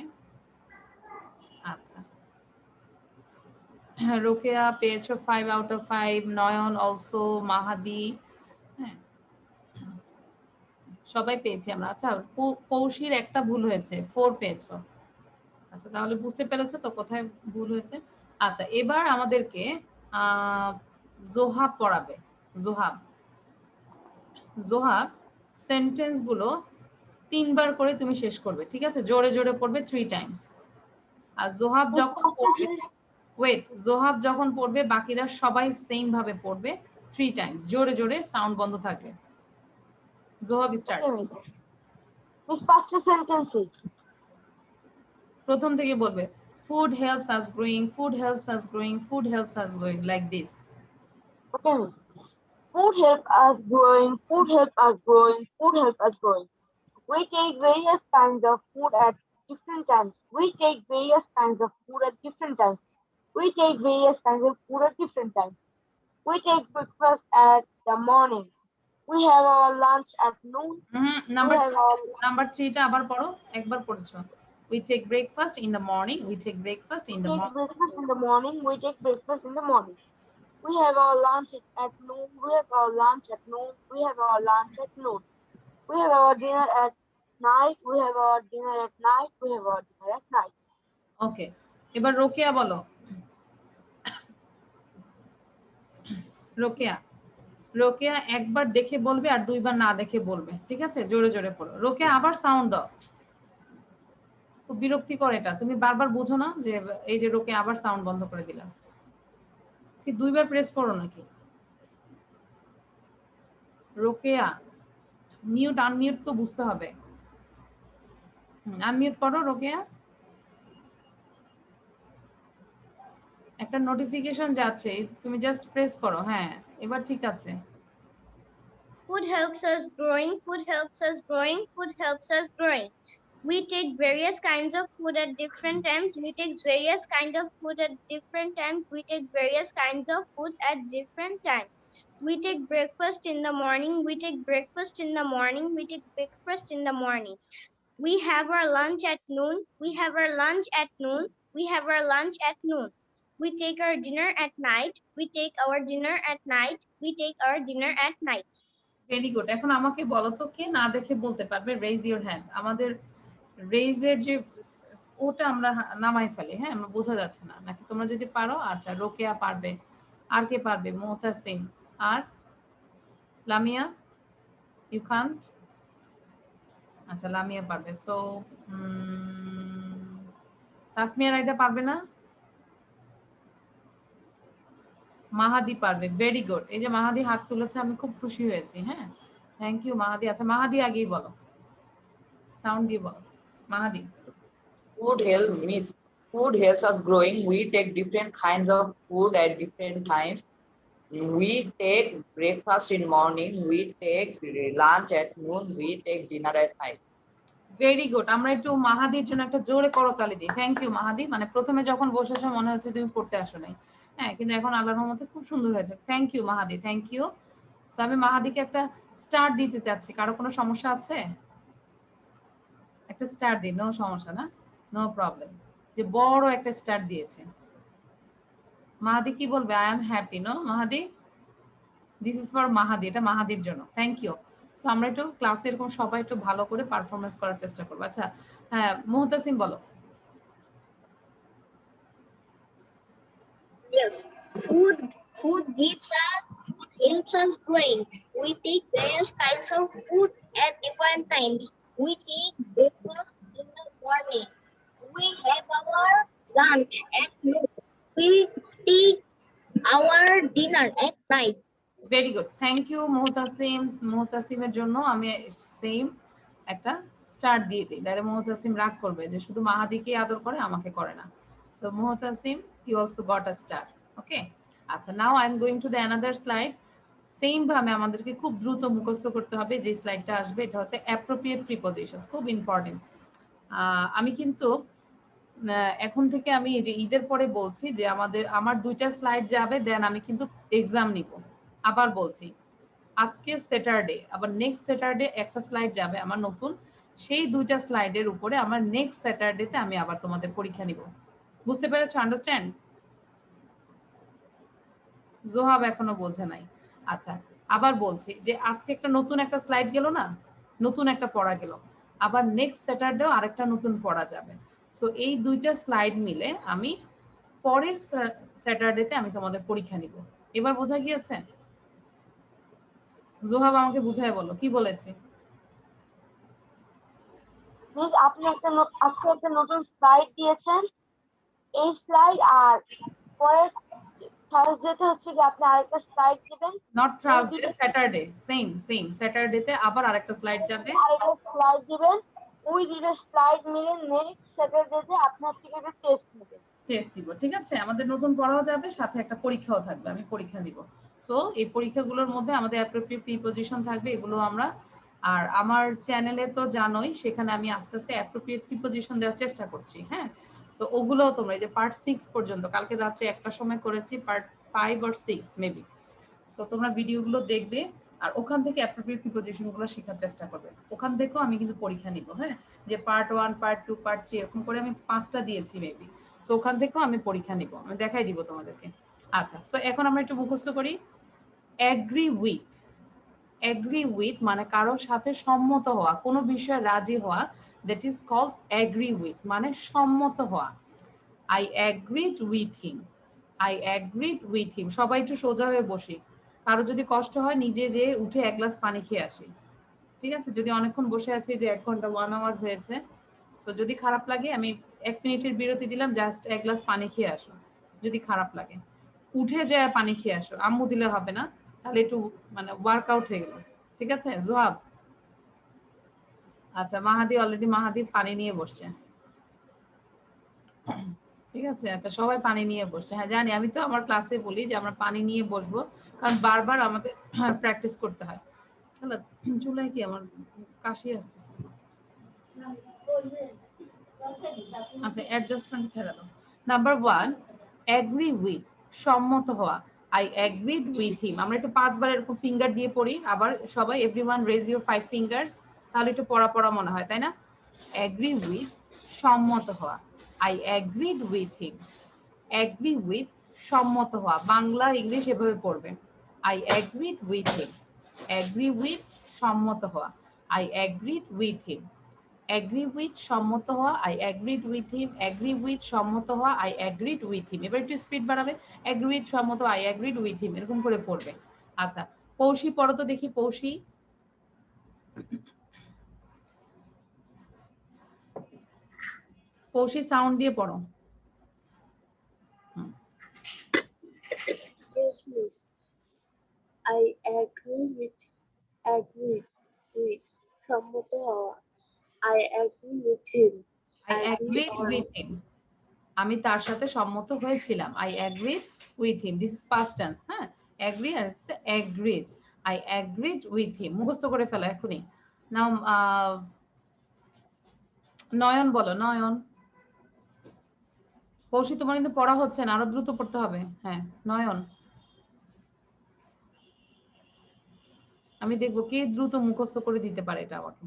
আচ্ছা, রোকেয়া পেয়েছো 5 out of 5, নয়ন অলসো, মাহাদি, হ্যাঁ, সবাই পেয়েছি আমরা। আচ্ছা, কৌশির একটা ভুল হয়েছে, 4 পেয়েছো। আচ্ছা, তাহলে বুঝতে পেরেছো তো কোথায় ভুল হয়েছে। আচ্ছা, এবার আমাদেরকে জোহাব পড়াবে। জোহাব, জোহাব সেন্টেন্স গুলো 3 বার করে তুমি শেষ করবে। ঠিক আছে? জোরে জোরে পড়বে 3 টাইমস। আর জোহাব যখন পড়বে, ওয়েট, জোহাব যখন পড়বে বাকিরা সবাই সেম ভাবে পড়বে 3 টাইমস, জোরে জোরে, সাউন্ড বন্ধ থাকবে। জোহাব স্টার্ট। প্রথম থেকে বলবে, food helps us growing, food helps us growing, food helps us growing, like this. Okay. Food help us growing, food help us growing, food help us growing. We take various kinds of food at different times. We take various kinds of food at different times. We take various kinds of food at different times. We take breakfast at the morning. We have our lunch at noon. Number 3 টা আবার পড়ো, একবার পড়েছো। We take breakfast in the morning. We take breakfast in the morning. Breakfast in the morning. We take breakfast in the morning. We have our lunch at noon. We have our lunch at noon. We have our lunch at noon. We have our dinner at night. We have our dinner at night. We have our dinner at night. ওকে, এবার রোকেয়া বলো। রোকেয়া, রোকেয়া একবার দেখে বলবে আর 2 বার না দেখে বলবে। ঠিক আছে? জোরে জোরে পড়ো। রোকেয়া আবার সাউন্ড দাও। খুব বিরক্তিকর এটা, তুমি বারবার বুঝো না যে এই যে রোকেয়া আবার সাউন্ড বন্ধ করে দিলাম। কি 2 বার প্রেস করো নাকি? রোকেয়া, মিউট আনমিউট তো বুঝতে হবে। আনমিউট করো রোকেয়া। একটা নোটিফিকেশন যাচ্ছে, তুমি জাস্ট প্রেস করো। হ্যাঁ, এবার ঠিক আছে। Food helps us growing, food helps us growing, food helps us growing. We take various kinds of food at different times. We take various kinds of food at different times. We take various kinds of food at different times. We take breakfast in the morning. We take breakfast in the morning. We take breakfast in the morning. We have our lunch at noon. We have our lunch at noon. We have our lunch at noon. We take our dinner at night. We take our dinner at night. We take our dinner at night. Very good. এখন আমাকে বলো তো, কে না দেখে বলতে পারবে? Raise your hand. আমাদের রেজের যে ওটা আমরা নামাই ফেলি, হ্যাঁ, আমরা বোঝা যাচ্ছে না, নাকি তোমরা যদি পারো। আচ্ছা, রোকেয়া পারবে, আর কে পারবে? মোহতাসিম, আর লামিয়া? You can't? আচ্ছা, লামিয়া পারবে। সো তাসমিয়া রাইদা পারবে না? মাহাদি পারবে। Very good. এই যে মাহাদি হাত তুলেছে, আমি খুব খুশি হয়েছি। হ্যাঁ, থ্যাংক ইউ মাহাদি। আচ্ছা, মাহাদি আগেই বলো, সাউন্ড দিয়ে বলো। Mahadi. Food helps us growing. We take different kinds of food at different times. We take breakfast in morning, we take lunch at noon, we take dinner at night. Very good. আমরা একটু মাহাদির জন্য একটা জোরে করতালি দিই। Thank you মাহাদি। মানে প্রথমে যখন বসেছো মনে হচ্ছে তুমি পড়তে আসো নাই, হ্যাঁ, কিন্তু এখন আল্লাহর রহমতে খুব সুন্দর হয়েছে। Thank you Mahadi, thank you. So আমি মাহাদিকে একটা স্টার দিতে চাচ্ছি। কারো কোনো সমস্যা আছে? একটা স্টার দিই, নো সমস্যা না, নো প্রবলেম। যে বড় একটা স্টার দিয়েছে। মাহাদি কি বলবে? I am happy, no Mahadi? This is for Mahadi, এটা মাহাদির জন্য। Thank you. সো আমরা একটু ক্লাসে এরকম সবাই একটু ভালো করে পারফরমেন্স করার চেষ্টা করবো। আচ্ছা, হ্যাঁ, মুহতাসিম বলো। Yes. Food helps us growing. We take various kinds of food at different times. We take breakfast in the morning. We have our lunch at noon. We take our dinner at night. Very good, thank you Muhtasim. মুহতাসিমের জন্য আমি same একটা star দিয়ে দিই, তাহলে মুহতাসিম রাগ করবে যে শুধু মাহাদিকে আদর করে আমাকে করে না। So Muhtasim, you also got a star. Okay, আচ্ছা, now I am going to the another slide. Same ভাবে আমাদেরকে খুব দ্রুত মুখস্থ করতে হবে যে স্লাইডটা আসবে, এটা হচ্ছে অ্যাপ্রোপ্রিয়েট প্রিপোজিশনস, খুব ইম্পর্টেন্ট। আমি কিন্তু এখন থেকে আমি এই যে ঈদের পরে বলছি যে আমার 2টা স্লাইড যাবে, দেন আমি কিন্তু এক্সাম নিব। আবার বলছি, আজকে স্যাটারডে, আবার নেক্সট স্যাটারডে একটা স্লাইড যাবে আমার নতুন, সেই 2টা স্লাইডের উপরে আমার নেক্সট স্যাটারডেতে আমি আবার তোমাদের পরীক্ষা নিব। বুঝতে পেরেছো? আন্ডারস্ট্যান্ড? জোহাব এখনো বোঝে নাই। আচ্ছা, আবার বলছি যে আজকে একটা নতুন একটা স্লাইড গেল না, নতুন একটা পড়া গেল, আবার নেক্সট স্যাটারডেও আরেকটা নতুন পড়া যাবে। সো এই 2টা স্লাইড মিলে আমি পরের স্যাটারডেতে আমি তোমাদের পরীক্ষা নিব। এবার বোঝা গিয়েছে? জোহাব আমাকে বুঝায় বলো কি বলেছি। মিস আপনি আজকে একটা নতুন স্লাইড দিয়েছেন, এই স্লাইড আর পরের থার্সডেতে হচ্ছে যে আপনি আরেকটা স্লাইড দিবেন। নট থার্সডে, স্যাটারডে, সেম স্যাটারডেতে আবার আরেকটা স্লাইড যাবে, আরেকটা স্লাইড দিবেন। ওই দুটো স্লাইড মিলে নেক্সট স্যাটারডেতে আপনার থেকে একটা টেস্ট নেবেন। টেস্ট দিব, ঠিক আছে? আমাদের নতুন পড়াও যাবে, সাথে একটা পরীক্ষাও থাকবে, আমি পরীক্ষা দিব। সো এই পরীক্ষাগুলোর মধ্যে আমাদের অ্যাপ্রোপ্রিয়েট প্রিপোজিশন থাকবে, এগুলো আমরা, আর আমার চ্যানেলে তো জানোই সেখানে আমি আস্তে আস্তে অ্যাপ্রোপ্রিয়েট প্রিপোজিশন দেওয়ার চেষ্টা করছি। হ্যাঁ, সো ওগুলোও তোমরা, এই যে পার্ট 6 পর্যন্ত কালকে রাত্রে 1টার সময় করেছি, পার্ট 5 or 6 মেবি। সো তোমরা ভিডিওগুলো দেখবে আর ওখান থেকে অ্যাপ্রোপ্রিয়েট প্রিপোজিশনগুলো শেখার চেষ্টা করবে। ওখান থেকেও আমি কিন্তু পরীক্ষা নিব। হ্যাঁ, যে পার্ট 1, পার্ট 2, পার্ট 3 এরকম করে আমি 5টা দিয়েছি মেবি। সো ওখান থেকেও আমি পরীক্ষা নিব, আমি দেখাই দিব তোমাদেরকে। আচ্ছা, সো এখন আমরা একটু মুখস্থ করি। অ্যাগ্রি উইথ মানে কারোর সাথে সম্মত হওয়া, কোনো বিষয়ে রাজি হওয়া, that is called agree with, মানে সম্মত হওয়া। I agreed with him. সবাই একটু সোজা হয়ে বসি। কারো যদি কষ্ট হয় নিজে যে উঠে 1 গ্লাস পানি খেয়ে আসি, ঠিক আছে? যদি অনেকক্ষণ বসে আছি, যে 1 ঘন্টা 1 আওয়ার হয়েছে, সো যদি খারাপ লাগে আমি 1 মিনিটের বিরতি দিলাম, জাস্ট 1 গ্লাস পানি খেয়ে আসো। যদি খারাপ লাগে উঠে যায় পানি খেয়ে আসো, আম্মু দিলে হবে না, তাহলে একটু মানে ওয়ার্কআউট হয়ে গেল, ঠিক আছে? জোহাব, আচ্ছা, মাহাদি পানি নিয়ে বসছে, ঠিক আছে? আচ্ছা, সবাই পানি নিয়ে বসছে। হ্যাঁ জানি, আমি তো আমার ক্লাসে বলি যে আমরা পানি নিয়ে বসবো, কারণ বারবার আমাদের প্র্যাকটিস করতে হয়। চুলায় কি আমার কাশি আসতেছে। আচ্ছা, অ্যাডজাস্টমেন্ট ছেড়ে দাও। নাম্বার 1, অ্যাগ্রি উইথ, সম্মত হওয়া। আই অ্যাগ্রিড উইথ হিম। আমরা একটু 5 বার এরকম ফিঙ্গার দিয়ে পড়ি, আবার সবাই এভরিওয়ান রেজ ইউর 5 ফিঙ্গার্স, তাহলে একটু পড়া মনে হয়, তাই না? অ্যাগ্রি উইথ, সম্মত হওয়া। I agreed with him. Agree with, সম্মত হওয়া। বাংলা ইংলিশ এভাবে পড়বে। I agreed with him. Agree with, সম্মত হওয়া। I agreed with him. Agree with, সম্মত হওয়া। I agreed with him. Agree with, সম্মত হওয়া। আই অ্যাগ্রিড উইথ হিম। এবার একটু স্পিড বাড়াবে। অ্যাগ্রি উইথ, সম্মত, আই অ্যাগ্রিড উইথ হিম, এরকম করে পড়বে। আচ্ছা, পৌষি পড়ো তো দেখি। পৌষি সাউন্ড দিয়ে পড়ো। Yes, miss. I agree with সম্মত হওয়া। I agree with him. I agreed with him. আমি তার সাথে সম্মত হয়েছিলাম। I agreed with him. This is past tense, হ্যাঁ? Agree আর হচ্ছে agreed. I agreed with him. মুখস্থ করে ফেলো এখনই। Now, নয়ন বলো, নয়ন। কৌশি, তোমার কিন্তু পড়া হচ্ছে না, আরো দ্রুত পড়তে হবে। হ্যাঁ, নয়ন। আমি দেখবো কে দ্রুত মুখস্থ করে দিতে পারে এটা আমাকে।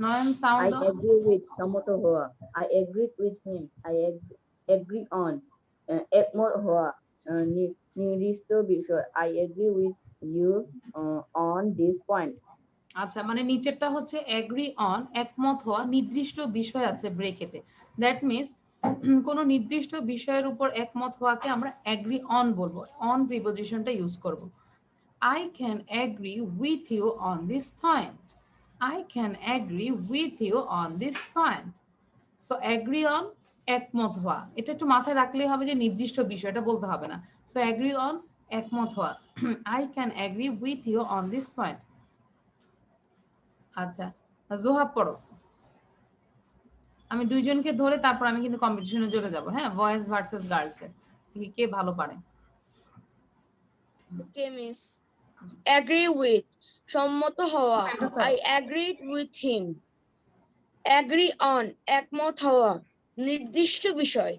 নয়ন, I সাউন্ড দাও। agree with সম্মত হওয়া। I agreed with him. I agree on একমত হওয়া নির্দিষ্ট বিষয়। I agree with you on this point. আচ্ছা, মানে নিচেরটা হচ্ছে agree on একমত হওয়া নির্দিষ্ট বিষয় আছে ব্রেকেটে। দ্যাট মিন্স কোন নির্দিষ্ট বিষয়ের উপর একমত হওয়াকে আমরা agree on বলবো। on প্রিপজিশনটা ইউজ করব। I can agree with you on this point. I can agree with you on this point. So agree on একমত হওয়া। এটা একটু মাথায় রাখলেই হবে যে নির্দিষ্ট বিষয়টা বলতে হবে না। So agree on একমত হওয়া। I can agree with you on this point. আচ্ছা, জোহাব পড়ো। আমি দুইজনকে ধরে তারপর আমি কিন্তু কম্পিটিশনে চলে যাব। হ্যাঁ, বয়েজ ভার্সেস গার্লস এর কে ভালো পারে। Okay, miss. Agree with সম্মত হওয়া। I agreed with him. Agree on একমত হওয়া নির্দিষ্ট বিষয়।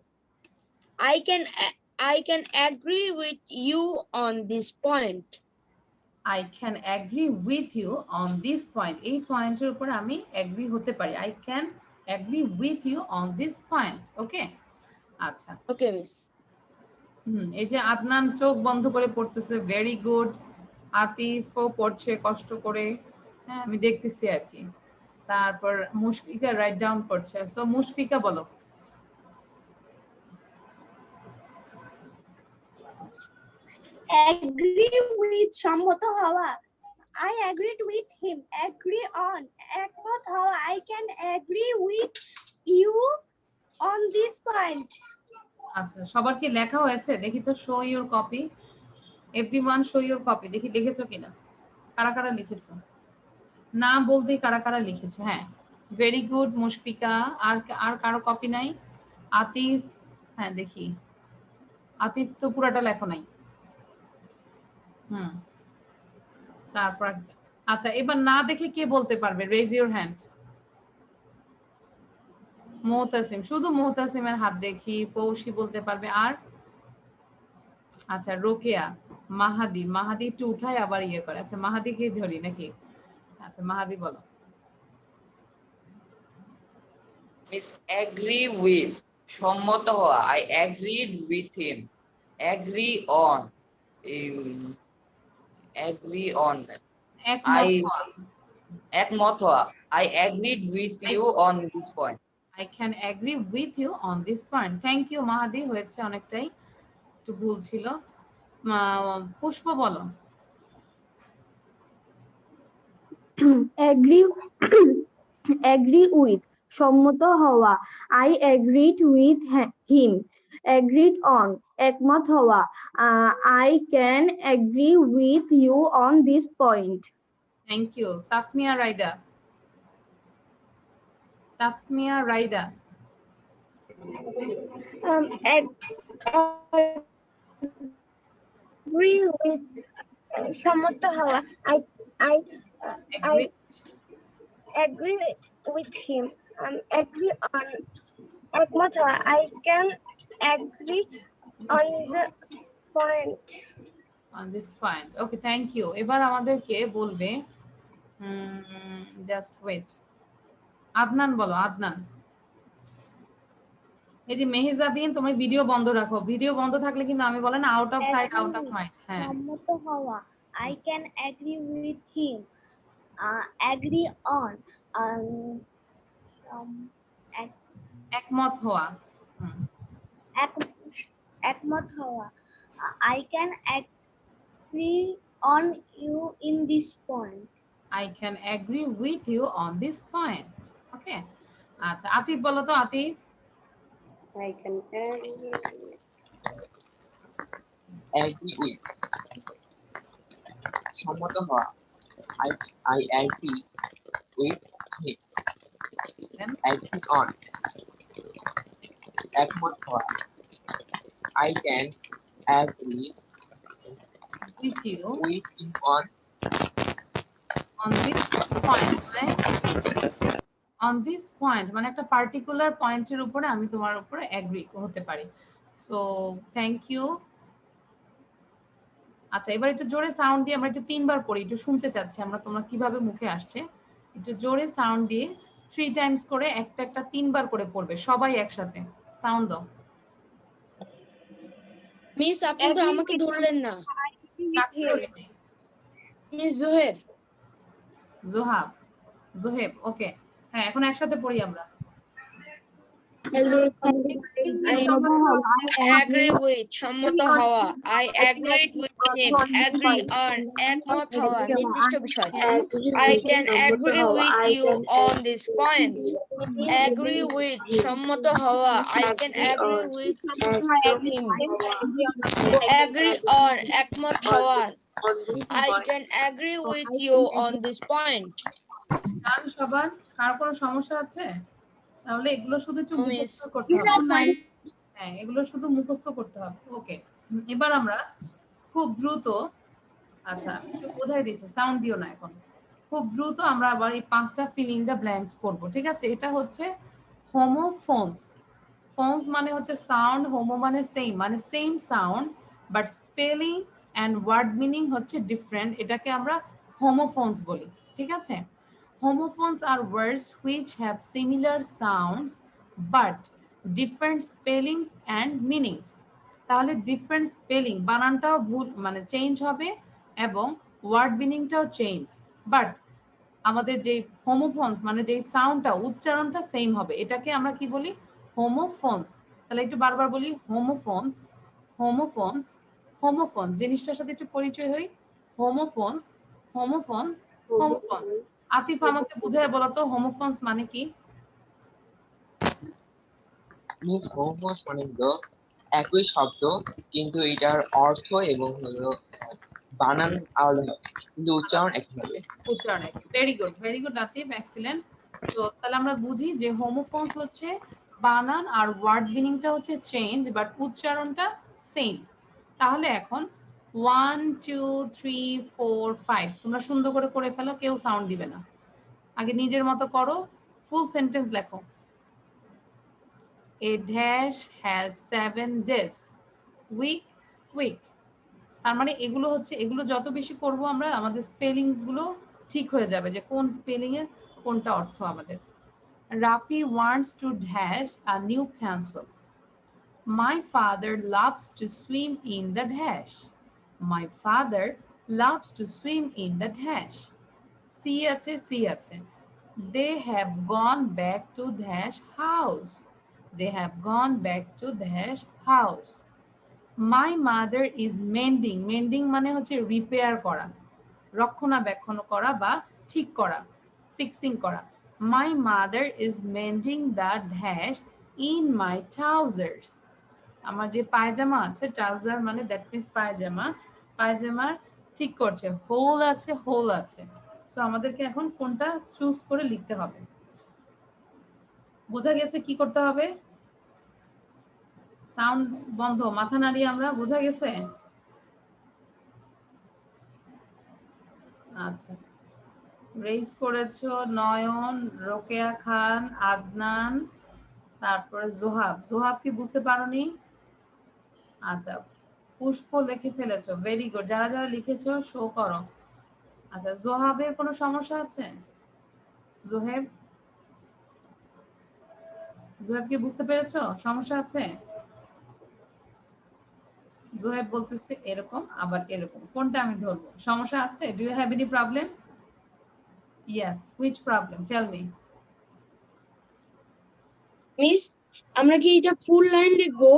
I can agree with you on this point. I can agree with you on this point. এই পয়েন্টের উপর আমি এগ্রি হতে পারি। I can agree with you on this point. ওকে, আচ্ছা। Okay, miss. এই যে আদনান চোখ বন্ধ করে পড়তেছে, ভেরি গুড। আতিফও পড়ছে কষ্ট করে, হ্যাঁ আমি দেখতেছি আর কি। তারপর মুশফিকা রাইট ডাউন করছে। সো মুশফিকা বলো। Agree with সম্মত হওয়া। I agreed with him. Agree on একমত হওয়া। I can agree with you on this point. আচ্ছা, সবার কি লেখা হয়েছে? দেখি তো, show your copy. Everyone show your copy. দেখি লিখেছো কিনা, কারা কারা লিখেছো। না বলতেই কারা কারা লিখেছো। হ্যাঁ, ভেরি গুড মুশফিকা। আর আর কারো কপি নাই? আতিফ, হ্যাঁ দেখি। আতিফ তো পুরাটা লেখো নাই। তারপর আচ্ছা, এবার না দেখে কে বলতে পারবে? Raise your hand. মুহতাসিম, শুধু মুহতাসিমের হাত দেখি। পৌশি বলতে পারবে। আর আচ্ছা, রোকেয়া, মাহাদি। মাহাদি একটু উঠায় আবার ইয়ে করে। আচ্ছা, মাহাদিকে ধরি নাকি? আচ্ছা, মাহাদি বলো। Miss agree with সম্মত হওয়া। I agreed with him. Agree on agree on একমত হওয়া। I agreed with you on this point. I can agree with you on this point. Thank you মাহাদি, হয়েছে অনেকটাই, একটু ভুল ছিল। পুষ্প বলো। agree with সম্মত হওয়া। I agreed with him. Agreed on একমত হওয়া। I can agree with you on this point. Thank you. Tasmia Raida. Tasmia Raida. Agree with সম্মত হওয়া। I agree with him. Agree on একমত হওয়া। I can agree on the point. On this point. Okay, thank you. এবার আমাদেরকে বলবে, just wait. Adnan বলো, আদনান। এই যে মেহেজাবিন, তুমি ভিডিও বন্ধ রাখো। ভিডিও বন্ধ থাকলে কিন্তু আমি বলেন out of sight, out of mind. হ্যাঁ, সম্মত হওয়া। I can agree with him. Agree on একমত হওয়া। একমত হওয়া। I can agree on you in this point. I can agree with you on this point. Okay, আচ্ছা আতিফ বলো তো। Atif. I can agree with সম্মত হওয়া। I agree with him. agree on, একমত হওয়া, I can agree with you with you on this point, on this point মানে একটা particular পয়েন্টের উপরে আমি তোমার উপরে এগ্রি হতে পারি। So thank you. আচ্ছা, এবার একটু জোরে সাউন্ড দিয়ে আমরা একটু 3 বার পড়ি, একটু শুনতে চাচ্ছি আমরা তোমরা কিভাবে মুখে আসছে। একটু জোরে সাউন্ড দিয়ে 3 টাইমস করে একটা একটা 3 বার করে পড়বে সবাই একসাথে। সাউন্ড দাও। মিস আপনি তো আমাকে ধরলেন না। কাকে ধরিনি? মিস জোহেব। জোহেব, ওকে। হ্যাঁ, এখন একসাথে পড়ি আমরা। I agree with সম্মত হওয়া, I agreed with him, agree on একমত হওয়া নির্দিষ্ট বিষয়, I can agree with you on this point, agree with সম্মত হওয়া, I can agree with him, agree on একমত হওয়া, I can agree with you on this point. গান সবার, কার কোনো সমস্যা আছে? তাহলে এগুলো শুধু একটু মুখস্থ করতে হবে। হ্যাঁ, এগুলো শুধু মুখস্থ করতে হবে। ওকে, এবার আমরা খুব দ্রুত, আচ্ছা একটু বোঝাই দিচ্ছি, সাউন্ড দিও না এখন। খুব দ্রুত আমরা আবার এই 5টা ফিল ইন দ্য ব্ল্যাঙ্কস করব, ঠিক আছে? এটা হচ্ছে হোমোফোনস। ফোনস মানে হচ্ছে সাউন্ড, হোমো মানে সেম, মানে same sound but spelling and word meaning হচ্ছে ডিফারেন্ট। এটাকে আমরা হোমোফোনস বলি, ঠিক আছে? Homophones are words which have similar sounds but different spellings and meanings. তাহলে ডিফারেন্ট স্পেলিং, বানানটাও ভুল মানে চেঞ্জ হবে এবং ওয়ার্ড মিনিংটাও চেঞ্জ, বাট আমাদের যে হোমোফোনস মানে যে সাউন্ডটা, উচ্চারণটা সেম হবে। এটাকে আমরা কি বলি? হোমোফোনস। তাহলে একটু বারবার বলি, হোমোফোনস, হোমোফোনস, হোমোফোনস। জিনিসটার সাথে একটু পরিচয় হই, হোমোফোনস, হোমোফোনস, হোমোফোনস। আতিফ আমাকে বুঝায় বলো তো হোমোফোনস মানে কি? মিস হোমোফোনস মানে হলো একই শব্দ কিন্তু এটার অর্থ এবং হলো বানান আলাদা কিন্তু উচ্চারণ একই হবে। উচ্চারণ একই। Very good, very good Atif, excellent. তো তাহলে আমরা বুঝি যে হোমোফোনস হচ্ছে বানান আর ওয়ার্ড মিনিংটা হচ্ছে চেঞ্জ বাট উচ্চারণটা সেম। তাহলে এখন 1 2 3 4 5 তোমরা সুন্দর করে করে ফেলো, কেউ সাউন্ড দিবে না। আগে নিজের মতো করো, ফুল সেন্টেন্স লেখো। A dash has 7 days. Week, week. তার মানে এগুলো হচ্ছে, এগুলো যত বেশি করব আমরা আমাদের স্পেলিং গুলো ঠিক হয়ে যাবে যে কোন স্পেলিং এর কোনটা অর্থ আমাদের। Rafi wants to dash a new pencil. My father loves to swim in the dash. My father loves to swim in the dash. See আছে, see আছে। They have gone back to dash house. They have gone back to dash house. My mother is mending. Mending মানে হচ্ছে repair করা, রক্ষণাবেক্ষণ করা বা ঠিক করা, ফিক্সিং করা। My mother is mending the dash in my trousers. আমার যে পায়জামা আছে, ট্রাউজার মানে দ্যাট মিন্স পায়জামা, পায়জামার ঠিক করছে, হোল আছে, হোল আছে। সো আমাদেরকে এখন কোনটা চুজ করে লিখতে হবে। বোঝা গেছে কি করতে হবে? সাউন্ড বন্ধ, মাথা নাড়িয়ে আমরা, বোঝা গেছে? আচ্ছা, রেজ করেছো নয়ন, রোকেয়া খান, আদনান, তারপরে জোহাব। জোহাব কি বুঝতে পারোনি? আচ্ছা, পুষ্প লিখে ফেলেছো, ভেরি গুড। যারা যারা লিখেছো শো করো। আচ্ছা, জোহাবের কোনো সমস্যা আছে? জোহেব, জোহেব কি বুঝতে পেরেছো? সমস্যা আছে? জোহেব বলতেছে এরকম আবার এরকম, কোনটা আমি ধরবো? সমস্যা আছে? Do you have any problem? Yes, which problem? Tell me. Miss আমরা কি এটা ফুল লাইন লিখবো?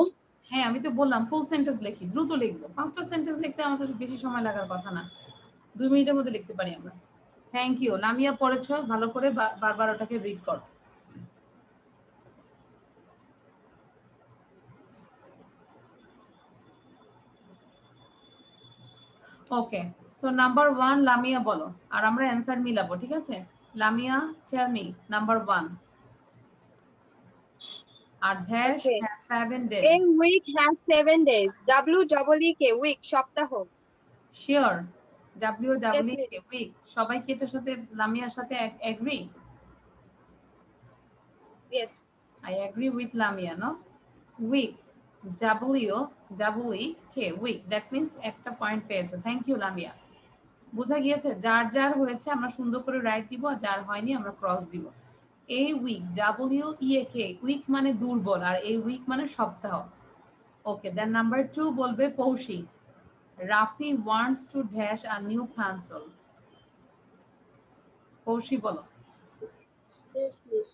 হ্যাঁ, আমি তো বললাম ফুল সেন্টেন্স লিখি, দ্রুত লিখবো। 5টা সেন্টেন্স লিখতে আমাদের বেশি সময় লাগার কথা না, 2 মিনিটের মধ্যে লিখতে পারি আমরা। Thank you. লামিয়া পড়েছো ভালো করে, বারবার ওটাকে রিড করো। ওকে, সো নাম্বার 1 লামিয়া বলো আর আমরা অ্যানসার মিলাবো, ঠিক আছে? Lamia tell me number 1। আর dash Okay. has 7 A days. week has 7 days. WEEK, week, সপ্তাহ। Sure. Yes, WWK miss. week. সবাই কি এটার সাথে লামিয়ার সাথে agree? Yes. I agree with Lamia, no? Week. WWK week. That means একটা পয়েন্ট পেয়েছো। Thank you, Lamia. বোঝা গিয়েছে? যার যার হয়েছে আমরা সুন্দর করে রাইট দিব, আর যার হয়নি আমরা ক্রস দিব। A week, WEAK, week মানে দুর্বল, আর a week মানে সপ্তাহ। ওকে, দেন নাম্বার 2 বলবে Poushi. Rafi wants to dash a new pencil. Poushi বলো। Yes, miss.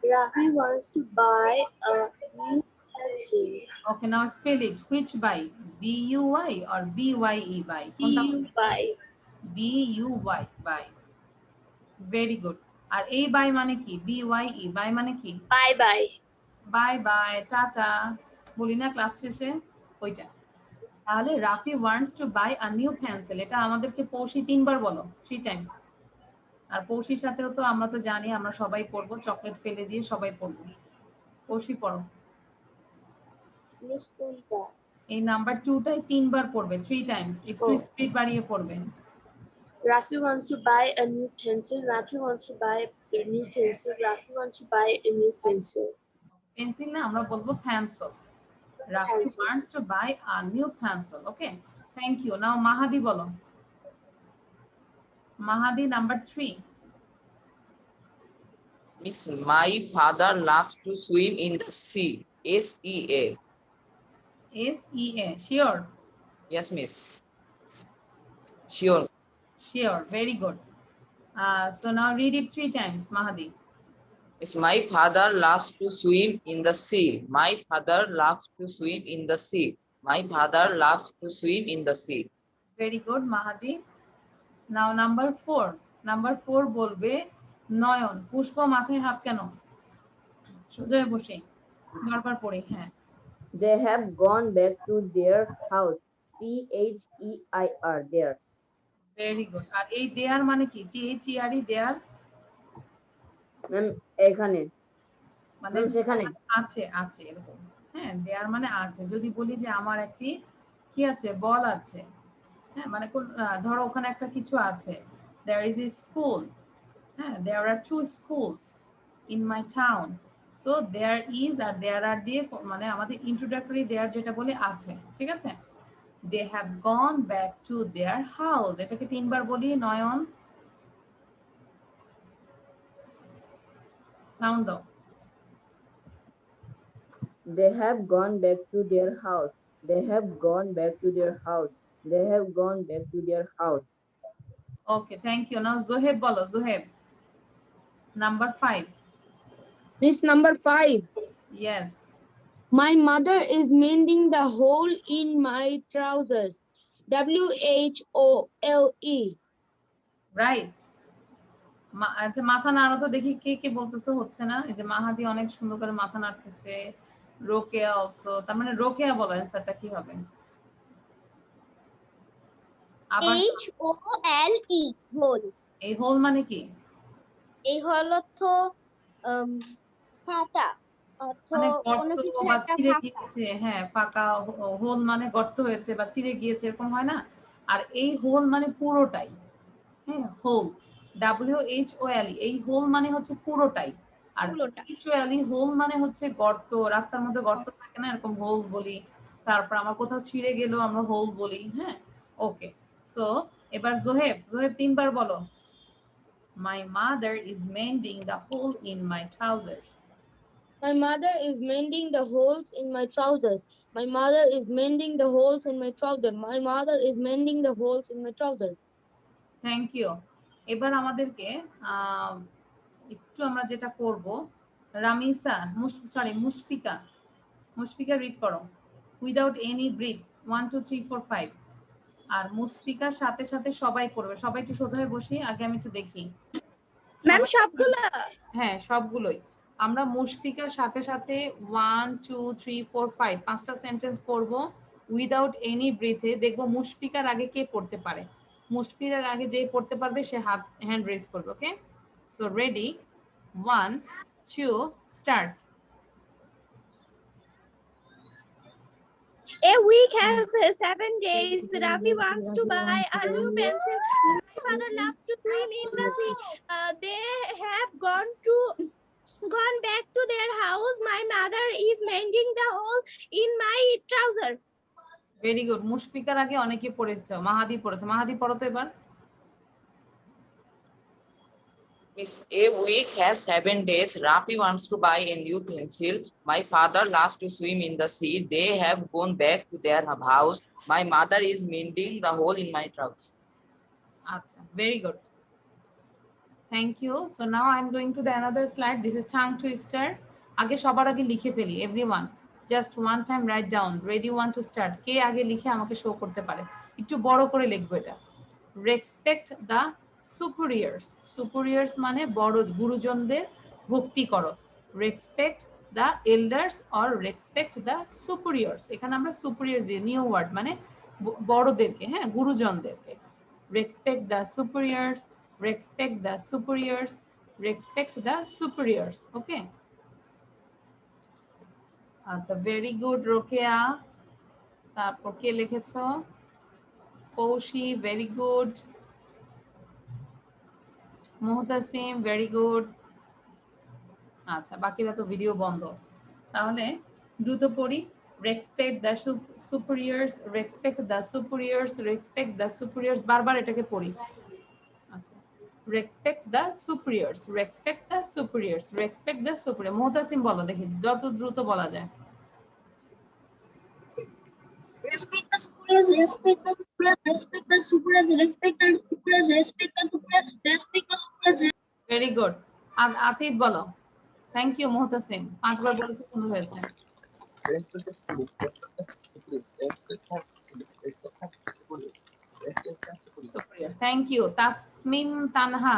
Rafi wants to buy a new pencil. Okay, now spell it. Which buy? B-U-Y or B-Y-E buy? কোনটা বলবে? Buy. B-U-Y buy. Very good. আর এই by মানে কি? B-Y-E by মানে কি? Bye bye. Bye bye, tata বলি না class শেষে, ওইটা। তাহলে Rafi wants to buy a new pencil, এটা আমাদেরকে পৌষি 3 বার বলো, 3 টাইমস। আর পৌষির সাথেও তো আমরা তো জানি আমরা সবাই পড়বো, চকলেট ফেলে দিয়ে সবাই পড়বো। পৌষি পড়ো। Miss কোনটা? এই নাম্বার 2টাই 3 বার পড়বে, 3 টাইমস। একটু স্পিড বাড়িয়ে পড়বে। Rafi wants to buy a new pencil. Rafi wants to buy a new pencil. Rafi wants to buy a new pencil. Pencil না, আমরা বলবো pencil. Rafi Pencil. wants to buy a new pencil. Okay, thank you. Now Mahadi বলো। Mahadi number 3. Miss, my father loves to swim in the sea. S-E-A. S-E-A, sure. Yes, miss. Sure. Sure, very good. So now read it 3 times, Mahadi. Miss, my father loves to swim in the sea. My father loves to swim in the sea. My father loves to swim in the sea. Very good, Mahadi. Now number 4. Number 4 বলবে নয়ন। পুষ্প মাথায় হাত কেন? সোজা হয়ে বসে বারবার পড়ে। হ্যাঁ, They have gone back to their house. T-H-E-I-R, there. Very good. আর এই দেয়ার মানে কি? T-H-E-R-E, দেয়ার ম্যাম এখানে, মানে ম্যাম সেখানে। আছে, আছে এরকম। হ্যাঁ, দেয়ার মানে আছে। যদি বলি যে আমার একটি কি আছে, বল আছে, হ্যাঁ মানে ধরো ওখানে একটা কিছু আছে, there is a school, হ্যাঁ there are 2 schools in my town. So there is R there are দিয়ে মানে আমাদের introductory there যেটা বলে আছে, ঠিক আছে? They have gone back to their house, এটাকে 3 বার বলি। নয়ন, সাউন্ড দাও। They have gone back to their house. They have gone back to their house. They have gone back to their house. Okay, thank you. Now Zoheb bolo, Zoheb. Number 5. Miss number 5. Yes. My mother is mending the hole in my trousers. W-H-O-L-E. Right. আচ্ছা মাথা নাড়ো তো দেখি, কে কে বলতেছো হচ্ছে না। এই যে মাহাদি অনেক সুন্দর করে মাথা নাড়তেছে, রোকেয়া অলসো। তার মানে রোকেয়া বলো অ্যানসারটা কি হবে? আবার H-O-L-E, hole. এই হোল মানে কি? এই হলো তো ফাটা, মানে কোনো গর্ত কিছুর বা একটা ছিঁড়ে ফাঁকা। গিয়েছে। হ্যাঁ, ফাঁকা। হোল মানে গর্ত হয়েছে বা ছিঁড়ে গিয়েছে, এরকম হয় না? আর এই হোল মানে পুরোটাই। হ্যাঁ, হোল, W-H-O-L-E, এই হোল মানে হচ্ছে পুরোটাই। আর H-O-L-E, হোল মানে হচ্ছে গর্ত। রাস্তার মধ্যে গর্ত থাকে না, এরকম হোল বলি। তারপর আমার কোথাও ছিঁড়ে গেলেও আমরা হোল বলি। হ্যাঁ, ওকে। সো এবার জোহেব, জোহেব 3 বার বলো। My mother is mending the hole in my trousers. My mother is mending the holes in my trousers. My mother is mending the holes in my trousers. My mother is mending the holes in my trousers. Thank you. এবার আমাদেরকে একটু আমরা যেটা করব, Ramisa, Mushfika, Mushfika read করো। Without any breath, 1 2 3 4 5। আর মুশফিকার সাথে সাথে সবাই পড়বে। সবাই একটু সোজা হয়ে বসি, আগে আমি একটু দেখি। ম্যাম সবগুলো? হ্যাঁ, সবগুলোই। আমরা মুশফিকার সাথে সাথে 1 2 3 4 5 5টা সেন্টেন্স পড়বো উইদাউট এনি ব্রিথে। দেখবো মুশফিকার আগে কে পড়তে পারে। মুশফিকার আগে যে পড়তে পারবে সে হ্যান্ড রেজ করবে। Okay, so ready, 1 2 start. A week has 7 days. Rafi wants to buy a new pencil. My father loves to swim in the sea. They have gone back to their house. My mother is mending the hole in my trouser. Very good. Mushfiqur আগে অনেকে পড়েছে, মাহাদি পড়েছে। মাহাদি পড়ো তো এবার। Miss, a week has 7 days. Rafi wants to buy a new pencil. My father loves to swim in the sea. They have gone back to their house. My mother is mending the hole in my trousers. আচ্ছা, very good. Thank you. So now I am going to the another slide. This is tongue twister. আগে সবার আগে লিখে ফেলি, everyone just one time write down. Ready, one two start. কে আগে লিখে আমাকে শো করতে পারে? একটু বড় করে লিখবো এটা। Respect the সুপিরিয়ার্স। সুপিরিয়ার্স মানে বড়, গুরুজনদের ভক্তি করো। Respect the elders or respect the superiors. এখানে আমরা সুপিরিয়ার্স দিয়ে, নিউ ওয়ার্ড মানে বড়দেরকে, হ্যাঁ, গুরুজনদেরকে। রেসপেক্ট দ্য সুপিরিয়ার্স, respect the superiors, respect the superiors. Okay, আচ্ছা, ভেরি গুড রোকেয়া। তারপর কে লিখেছো? Koushi, very good. Muhtasim, very good. আচ্ছা, বাকিরা তো ভিডিও বন্ধ। তাহলে দ্রুত পড়ি। respect the superiors, respect the superiors, respect the superiors। বারবার এটাকে পড়ি। আচ্ছা, respect the superiors, respect the superiors, respect the superiors। Muhtasim বলো দেখি, যত দ্রুত বলা যায়। Respect the superiors, respect the superiors, respect the superiors, respect the superiors, respect the superiors, respect the superiors. Very good. Atif বলো। থ্যাংক ইউ মুহতাসিম, 5 বার বলেছে, সুন্দর হয়েছে। superiors, thank you. Tasmim Tanha.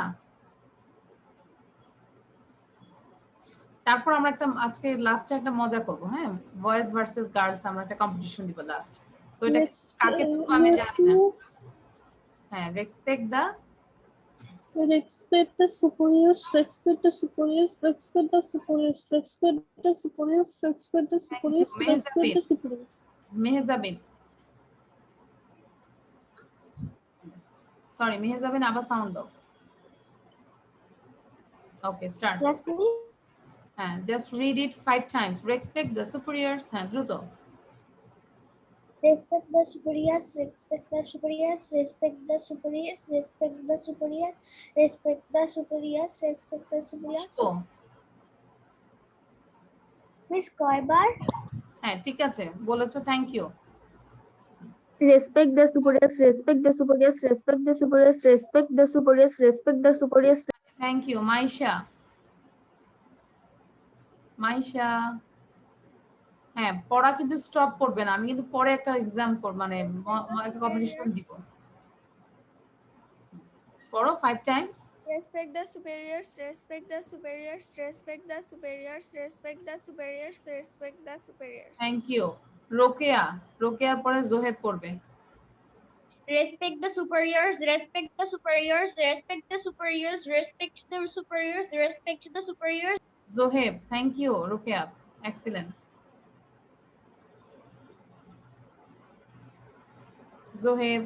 তারপর আমরা একটা আজকে লাস্টে একটা মজা করব, হ্যাঁ, বয়েজ ভার্সেস গার্লস আমরা একটা কম্পিটিশন দিব লাস্ট। সো এটা কাকে দেব আমি জানি না। হ্যাঁ, respect the, respect the superiors, respect the superiors, respect the superiors, respect the superiors, respect the superiors, respect the superiors. Mehjabin, sorry Mehjabin, আবার সাউন্ড দাও। Okay, start. Yes, please. হ্যাঁ, just read it 5 times. Respect the superiors. হ্যাঁ, দ্রুত। Respect the superiors, respect the superiors, respect the superiors, respect the superiors, respect the superiors, respect the superiors. Miss কয়বার? হ্যাঁ, ঠিক আছে, বলেছো, thank you. Respect the superiors, respect the superiors, respect the superiors, respect the superiors, respect the superiors. Thank you. Maisha, Maisha. হ্যাঁ, পড়া কিন্তু stop করবে না, আমি কিন্তু পরে একটা এক্সাম করব, মানে একটা কম্পিটিশন দিব। পড়ো 5 Times. Respect the superiors, respect the superiors, respect the superiors, respect the superiors, respect the superiors. Thank you. Rokeya, রোকেয়ার পরে জোহেব পড়বে। Respect the superiors, respect the superiors, respect the superiors, respect the superiors, respect the superiors. Zoheb, thank you Rokeya, excellent. Zoheb,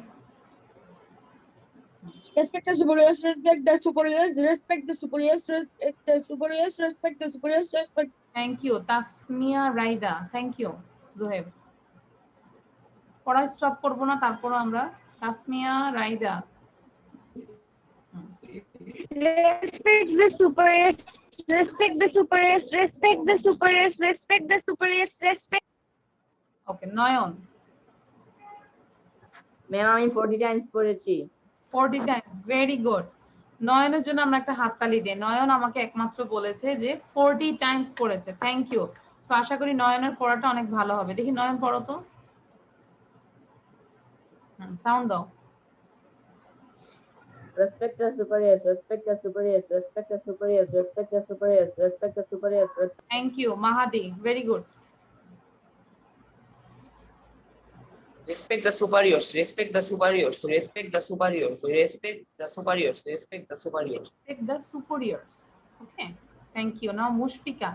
Respect the superiors, respect the superiors, respect the superiors, respect the superiors, respect the superiors, respect. Thank you. Tasmia Raida, thank you Zoheb. পড়া stop করব না, তারপর আমরা Tasmia Raida. Respect the superiors, respect the superiors, respect the superiors, respect the superiors, respect. Okay, Nayan. Ma'am আমি 40 Times পড়েছি। 40 Times, very good. নয়নের জন্য আমরা একটা হাততালি দিই। নয়ন আমাকে একমাত্র বলেছে যে 40 টাইমস পড়েছে, থ্যাংক ইউ। সো আশা করি নয়নের পড়াটা অনেক ভালো হবে। দেখি নয়ন পড়ো তো, সাউন্ড দাও। Respect the superiors, respect the superiors, respect the superiors, respect the superiors, respect the superiors. Thank you Mahadi, very good. Respect the superiors, respect the superiors, respect the superiors, respect the superiors, respect the superiors. Respect the superiors. Okay, thank you. Now Mushfika.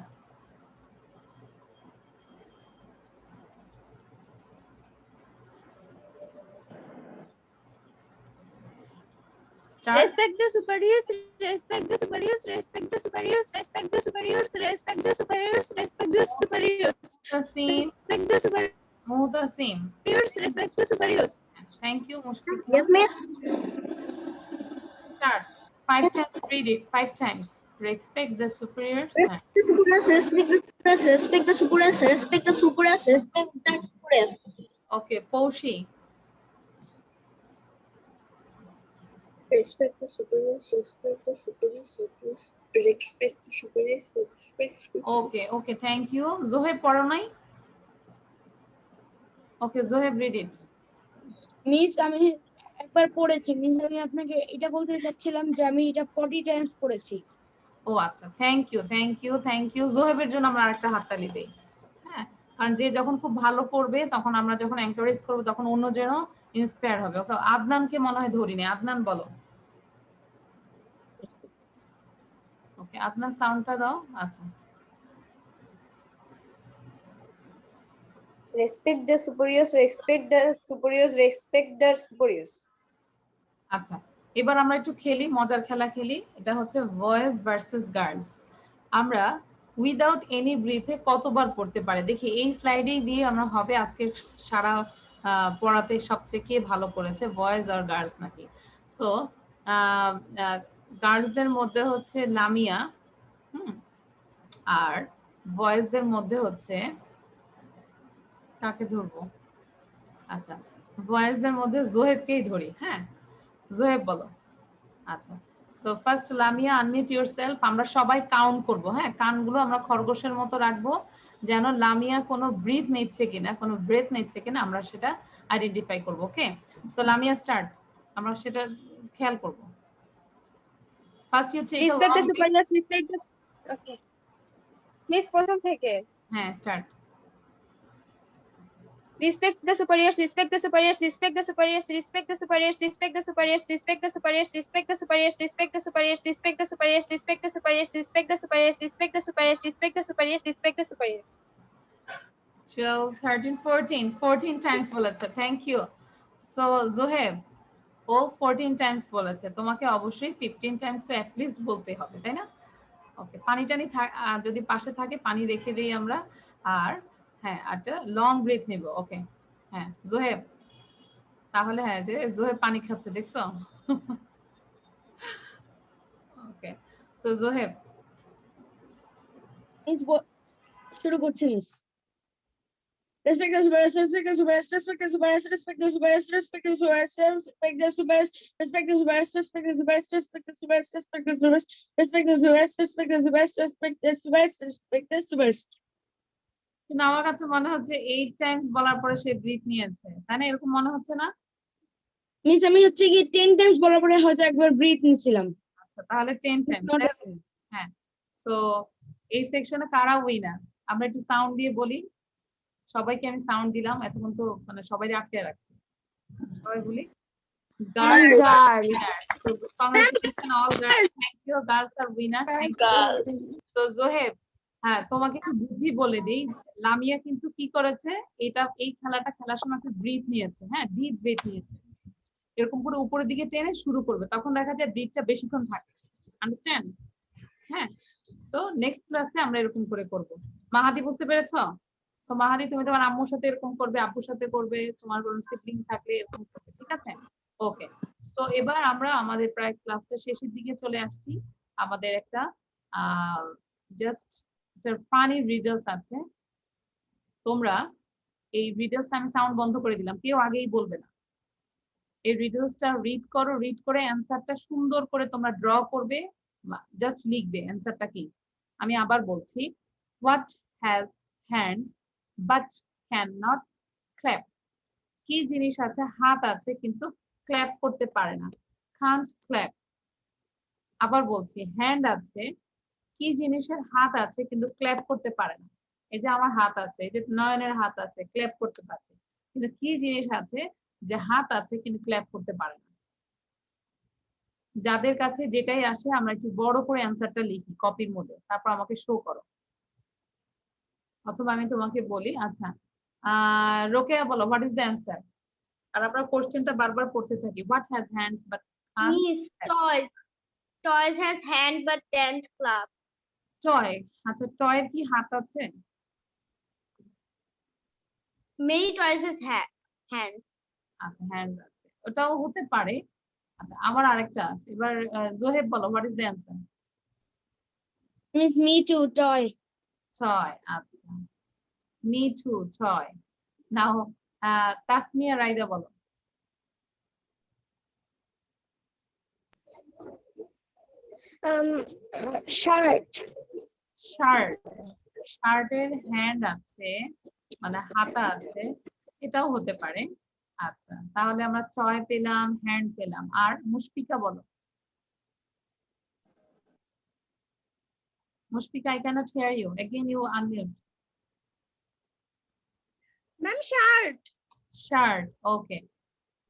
Start. Respect the superiors, respect the superiors, respect the superiors, respect the superiors, respect the superiors, respect the superiors. The same. Respect the superiors, Move the same. respect the superiors. Thank you, Mushfiq. Yes, miss. Start. 5 times. Read it 5 times. Respect the superiors. Respect the superiors, respect the superiors, respect the superiors, respect the superiors, respect the superiors. Okay, Poushi. Respect the superiors, respect the superiors, respect the superiors, respect. Okay, okay, thank you. Zoheb পড়ো নাই? Okay, Zoheb read it. Miss আমি একবার পড়েছি miss, আমি আপনাকে এটা বলতে চাচ্ছিলাম যে আমি এটা 40 টাইমস পড়েছি। ও আচ্ছা, thank you, thank you, thank you. জোহেবের জন্য আমরা আরেকটা হাততালি দেই। হ্যাঁ, কারণ যে যখন খুব ভালো করবে তখন আমরা যখন এনকারেজ করব তখন অন্য যেন ইন্সপায়ার হবে। ওকে, আদনানকে মনে হয় ধরিনি। আদনান বলো। ওকে, আদনান সাউন্ডটা দাও। আচ্ছা, Respect the superiors, respect the superiors, respect the superiors. আচ্ছা, এবার আমরা একটু খেলি, মজার খেলা খেলি। এটা হচ্ছে বয়েজ ভার্সেস গার্লস। আমরা উইদাউট এনি ব্রিথে কতবার পড়তে পারে দেখি। এই স্লাইডেই দিয়ে আমরা হবে আজকে সারা পড়াতে সবচেয়ে কে ভালো করেছে, বয়েজ আর গার্লস নাকি। সো গার্লসদের মধ্যে হচ্ছে লামিয়া, আর বয়েজদের মধ্যে হচ্ছে কাকে ধরবো? আচ্ছা, বয়েজদের মধ্যে জোহেবকেই ধরি। হ্যাঁ, জোহেব বলো। আচ্ছা, so first Lamia, unmute yourself. আমরা সবাই কাউন্ট করব। হ্যাঁ, কানগুলো আমরা খরগোশের মতো রাখবো যেন লামিয়া কোনো ব্রিথ নিচ্ছে কিনা, কোনো ব্রেথ নিচ্ছে কিনা আমরা সেটা আইডেন্টিফাই করব। Okay, so Lamia start. আমরা সেটা খেয়াল করব। First you take a Respect long the superiors, respect the. Okay. Miss প্রথম থেকে। হ্যাঁ, start. Respect the superiors, respect the superiors, respect the superiors, respect the superiors, respect the superiors, respect the superiors, respect the superiors, respect the superiors, respect the superiors, respect the superiors, respect the superiors, respect the superiors, respect the superiors, respect the superiors. 12, 13, 14 times বলেছে। Thank you. So Zoheb, ও 14 times বলেছে, তোমাকে অবশ্যই 15 Times তো at least বলতে হবে, তাই না? ওকে, পানি টানি যদি পাশে থাকে পানি রেখে দেই আমরা। আর হ্যাঁ, একটা লং ব্রেথ নেব। ওকে, হ্যাঁ জোহেব, তাহলে হ্যাঁ যে জোহেব পানি খাচ্ছে, দেখছো? ওকে, সো জোহেব মিস শুরু করছি miss. Respect the superiors, respect the superiors, respect the superiors, respect the superiors, respect the superiors, respect the superiors, respect the superiors, respect the superiors, respect the superiors, respect the superiors, respect the superiors, respect the superiors, respect the superiors, respect the superiors. কিন্তু আমার কাছে মনে হচ্ছে 8 Times বলার পরে সে breathe নিয়েছে, তাই না? এরকম মনে হচ্ছে না? মিস আমি হচ্ছে কি 10 টাইমস বলার পরে হয়তো একবার ব্রিথ নিছিলাম। আচ্ছা, তাহলে 10 টাইমস। হ্যাঁ, সো এই সেকশনে কারা উইনার আমরা একটু সাউন্ড দিয়ে বলি। সবাইকে আমি সাউন্ড দিলাম, এতক্ষণ তো মানে সবাই আটকে রাখছি। সবাই বলি Girls. So congratulations all girls. Thank you, girls are winners. Thank you. So Zoheb, হ্যাঁ তোমাকে একটু বুদ্ধি বলে দেই, লামিয়া কিন্তু কি করেছে, এই খেলাটা খেলার সময় একটা ব্রিথ নিয়েছে। হ্যাঁ, ডিপ ব্রিথ নিয়েছে। এরকম করে উপরের দিকে টেনে শুরু করবে, তখন দেখা যায় ব্রিথটা বেশিক্ষণ থাকে। আন্ডারস্ট্যান্ড? হ্যাঁ, সো নেক্সট ক্লাসে আমরা এরকম করে করব। মাহাদি, বুঝতে পেরেছো? সো মাহাদি, তুমি তোমার আম্মুর সাথে এরকম করবে, আব্বুর সাথে করবে, তোমার কোনো সিবলিং থাকলে এরকম করবে, ঠিক আছে? ওকে, সো এবার আমরা আমাদের প্রায় ক্লাসটা শেষের দিকে চলে আসছি। আমাদের একটা জাস্ট ফানি রিডলস আছে। তোমরা এই রিডলস, আমি সাউন্ড বন্ধ করে দিলাম, কেউ আগেই বলবে না। এই রিডলসটা রিড করো, রিড করে অ্যানসারটা সুন্দর করে তোমরা ড্র করবে, জাস্ট লিখবে অ্যানসারটা কি। আমি আবার বলছি, what has hands but can not clap. কি জিনিস আছে, হাত আছে কিন্তু ক্ল্যাপ করতে পারে না, can't clap। আবার বলছি, হ্যান্ড আছে, কি জিনিসের হাত আছে কিন্তু ক্ল্যাপ করতে পারে না। এই যে আমার হাত আছে, এই যে নয়নের হাত আছে, ক্ল্যাপ করতে পারছে, কিন্তু কি জিনিস আছে যে হাত আছে কিন্তু ক্ল্যাপ করতে পারে না? যাদের কাছে যেটাই আসে আমরা একটু বড় করে অ্যানসারটা লিখি কপির মধ্যে, তারপর আমাকে শো করো, অথবা আমি তোমাকে বলি। আচ্ছা, রোকেয়া বলো, হোয়াট ইজ দ্য অ্যান্সার? আর আমরা কোশ্চেনটা বারবার পড়তে থাকি, what has hands but Miss, toys. Toys has hand but don't clap. Toy, আচ্ছা টয়ের কি হাত আছে? Many toys has hands. আচ্ছা হ্যান্ড আছে, ওটাও হতে পারে। আচ্ছা আমার আরেকটা আছে, এবার জোহেব বলো, what is the answer? Miss, me too, toy. Toy, আচ্ছা মি টু, টয়। নাও তাসমিয়া রাইদা বলো। Shirt. শার্ট, শার্টের হ্যান্ড আছে মানে হাতা আছে, এটাও হতে পারে। আচ্ছা তাহলে আমরা টয় পেলাম, হ্যান্ড পেলাম। আর মুশফিকা বলো। Mushfika, I cannot hear you. Again you unmute. Ma'am, shirt. Shirt, okay.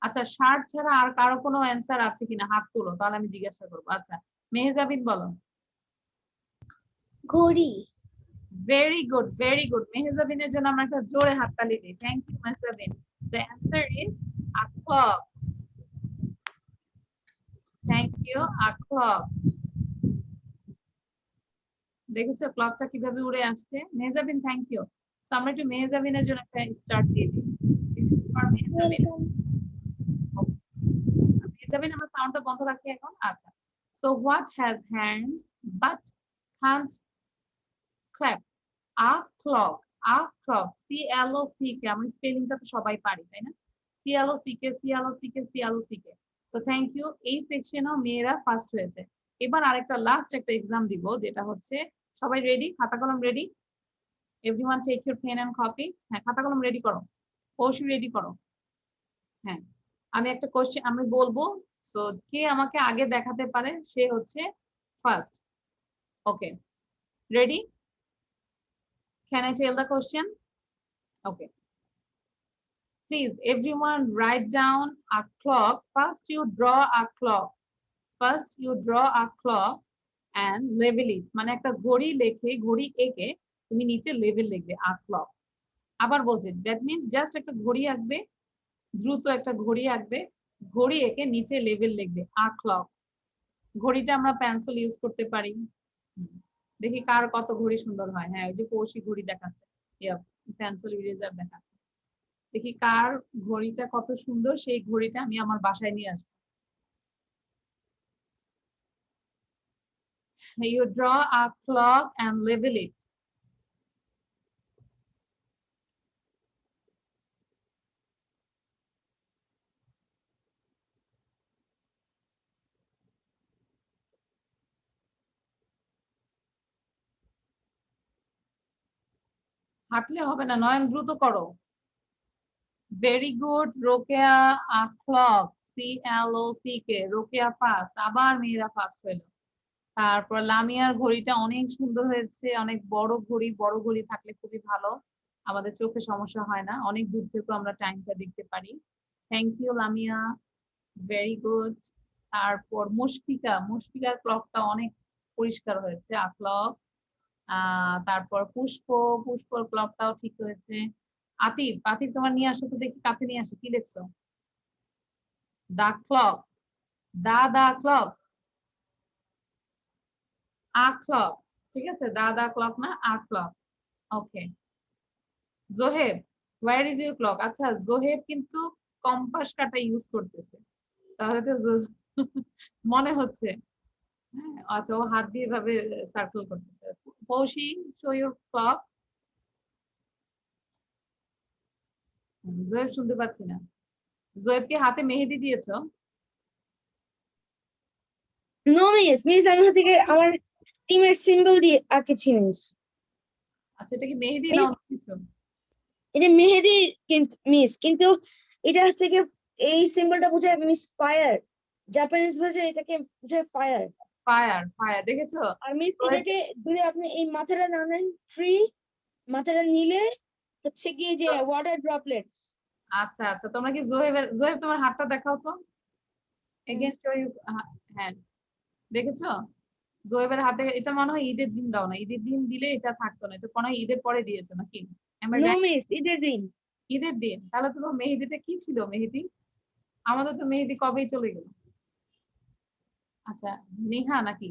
আচ্ছা শার্ট ছাড়া আর কারো কোনো অ্যান্সার আছে কিনা হাত তুলো, তাহলে আমি জিজ্ঞাসা করবো। আচ্ছা মেহজাবিন বলো। ঘড়ি। Very good, very good. মেহজাবিনের জন্য আমরা একটা জোরে হাততালি দিই। Thank you Mehjabin. The answer is a clock. Thank you, a clock. দেখেছো ক্লকটা কিভাবে উড়ে আসছে? Mehjabin thank you. সো আমরা একটু মেহজাবিনের জন্য একটা স্টার্ট দিয়ে দিই। This is for Mehjabin. Mehjabin আমরা সাউন্ডটা বন্ধ রাখি এখন। আচ্ছা, so what has hands but can't clap? A clock, a clock, C-L-O-C-K, আমরা স্পেলিংটা তো সবাই পারি তাই না? C-L-O-C-K, C-L-O-C-K, C-L-O-C-K. So thank you, এই সেকশনেও মেয়েরা ফার্স্ট হয়েছে। এবার আরেকটা লাস্ট একটা এক্সাম দিব, যেটা হচ্ছে সবাই রেডি? খাতা কলম ready? Everyone take your pen and copy. হ্যাঁ খাতা কলম রেডি করো, অবশ্যই রেডি করো। হ্যাঁ আমি একটা কোশ্চেন আমি বলবো, সো কে আমাকে আগে দেখাতে পারে সে হচ্ছে first. Okay ready? Can I tell the question? Okay. Please, everyone write down a clock. First, you draw a clock. First, you draw a clock and label it. মানে একটা ঘড়ি লেখে, ঘড়ি এঁকে তুমি নিচে লেবেল লিখবে a clock. আবার বলছি, that means just একটা ঘড়ি আঁকবে, দ্রুত একটা ঘড়ি আঁকবে, ঘড়ি এঁকে নিচে লেবেল লিখবে a clock. ঘড়িটা আমরা পেন্সিল ইউজ করতে পারি। দেখি কার কত ঘড়ি সুন্দর হয়। হ্যাঁ ওই যে কৌশিক ঘড়ি দেখাচ্ছে, পেন্সিল ইরেজার দেখাচ্ছে। দেখি কার ঘড়িটা কত সুন্দর, সেই ঘড়িটা আমি আমার বাসায় নিয়ে আসবো। You draw a clock and label it. হাঁটলে হবে না, নয়ন দ্রুত করো। ভেরি গুড রোকেয়া, আ ক্লক, C-L-O-C-K, রোকেয়া ফার্স্ট, আবার মেয়েরা ফার্স্ট হইলো। তারপর লামিয়ার ঘড়িটা অনেক সুন্দর হয়েছে, অনেক বড় ঘড়ি, বড় ঘড়ি থাকলে খুবই ভালো, আমাদের চোখে সমস্যা হয় না, অনেক দূর থেকেও আমরা টাইমটা দেখতে পারি। Thank you Lamia, very good. তারপর মুশফিকা, মুশফিকার ক্লকটা অনেক পরিষ্কার হয়েছে, আ ক্লক। তারপর পুষ্প, পুষ্পর ক্লকটাও ঠিক হয়েছে। আতিফ, আতিফ তোমার নিয়ে আসো তো দেখি, কাছে নিয়ে আসো, কি লিখছো? The clock, the clock, a clock, ঠিক আছে, দা ক্লক না, a clock. Okay Zoheb, where is your clock? আচ্ছা জোহেব কিন্তু কম্পাস কাটা ইউজ করতেছে, তাহলে তো মনে হচ্ছে। হ্যাঁ আচ্ছা ও হাত দিয়ে এভাবে সার্কেল করতেছে। পৌশি, শো ইউর ক্লক। জোয়েব শুনতে পাচ্ছি না। জোয়েবকে হাতে মেহেদি দিয়েছো? No, miss. Miss, আমি হচ্ছে কি আমার টিমের সিম্বল দিয়ে আঁকেছি মিস। আচ্ছা এটা কি মেহেদি না অন্য কিছু? এটা মেহেদি কিন্তু মিস, কিন্তু এটা হচ্ছে কি এই সিম্বলটা বোঝায় মিস ফায়ার, জাপানিজ ভাষায় এটাকে বোঝায় ফায়ার। ফায়ার, ফায়ার দেখেছো? আর মিস এটাকে যদি আপনি এই মাথাটা না নেন, ট্রি মাথাটা নিলে হচ্ছে কি যে ওয়াটার ড্রপলেটস। আচ্ছা আচ্ছা তোমরা কি জোহেব তোমার হাতটা দেখাও তো, এগেইন শো ইউ হ্যান্ডস। দেখেছো জোহেবের হাতে? এটা মনে হয় ঈদের দিন দাও না, ঈদের দিন দিলে এটা থাকতো না, এটা মনে হয় ঈদের পরে দিয়েছো নাকি? নো মিস, ঈদের দিন। ঈদের দিন, তাহলে তো মেহেদিটা কি ছিল? মেহেদি আমাদের তো মেহেদি কবেই চলে গেল। আচ্ছা, নেহা নাকি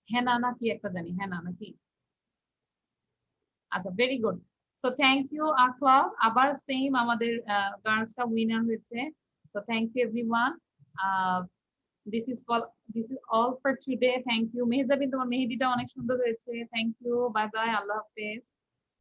হেনা নাকি একটা জানি, হেনা নাকি? আচ্ছা, very good. So thank you Akhla, আবার সেম আমাদের গার্লসটা উইনার হয়েছে। So thank you everyone. This is for this is all for today. Thank you Mehjabin, তোমার মেহেদিটা অনেক সুন্দর হয়েছে। Thank you, bye bye, Allah হাফেজ।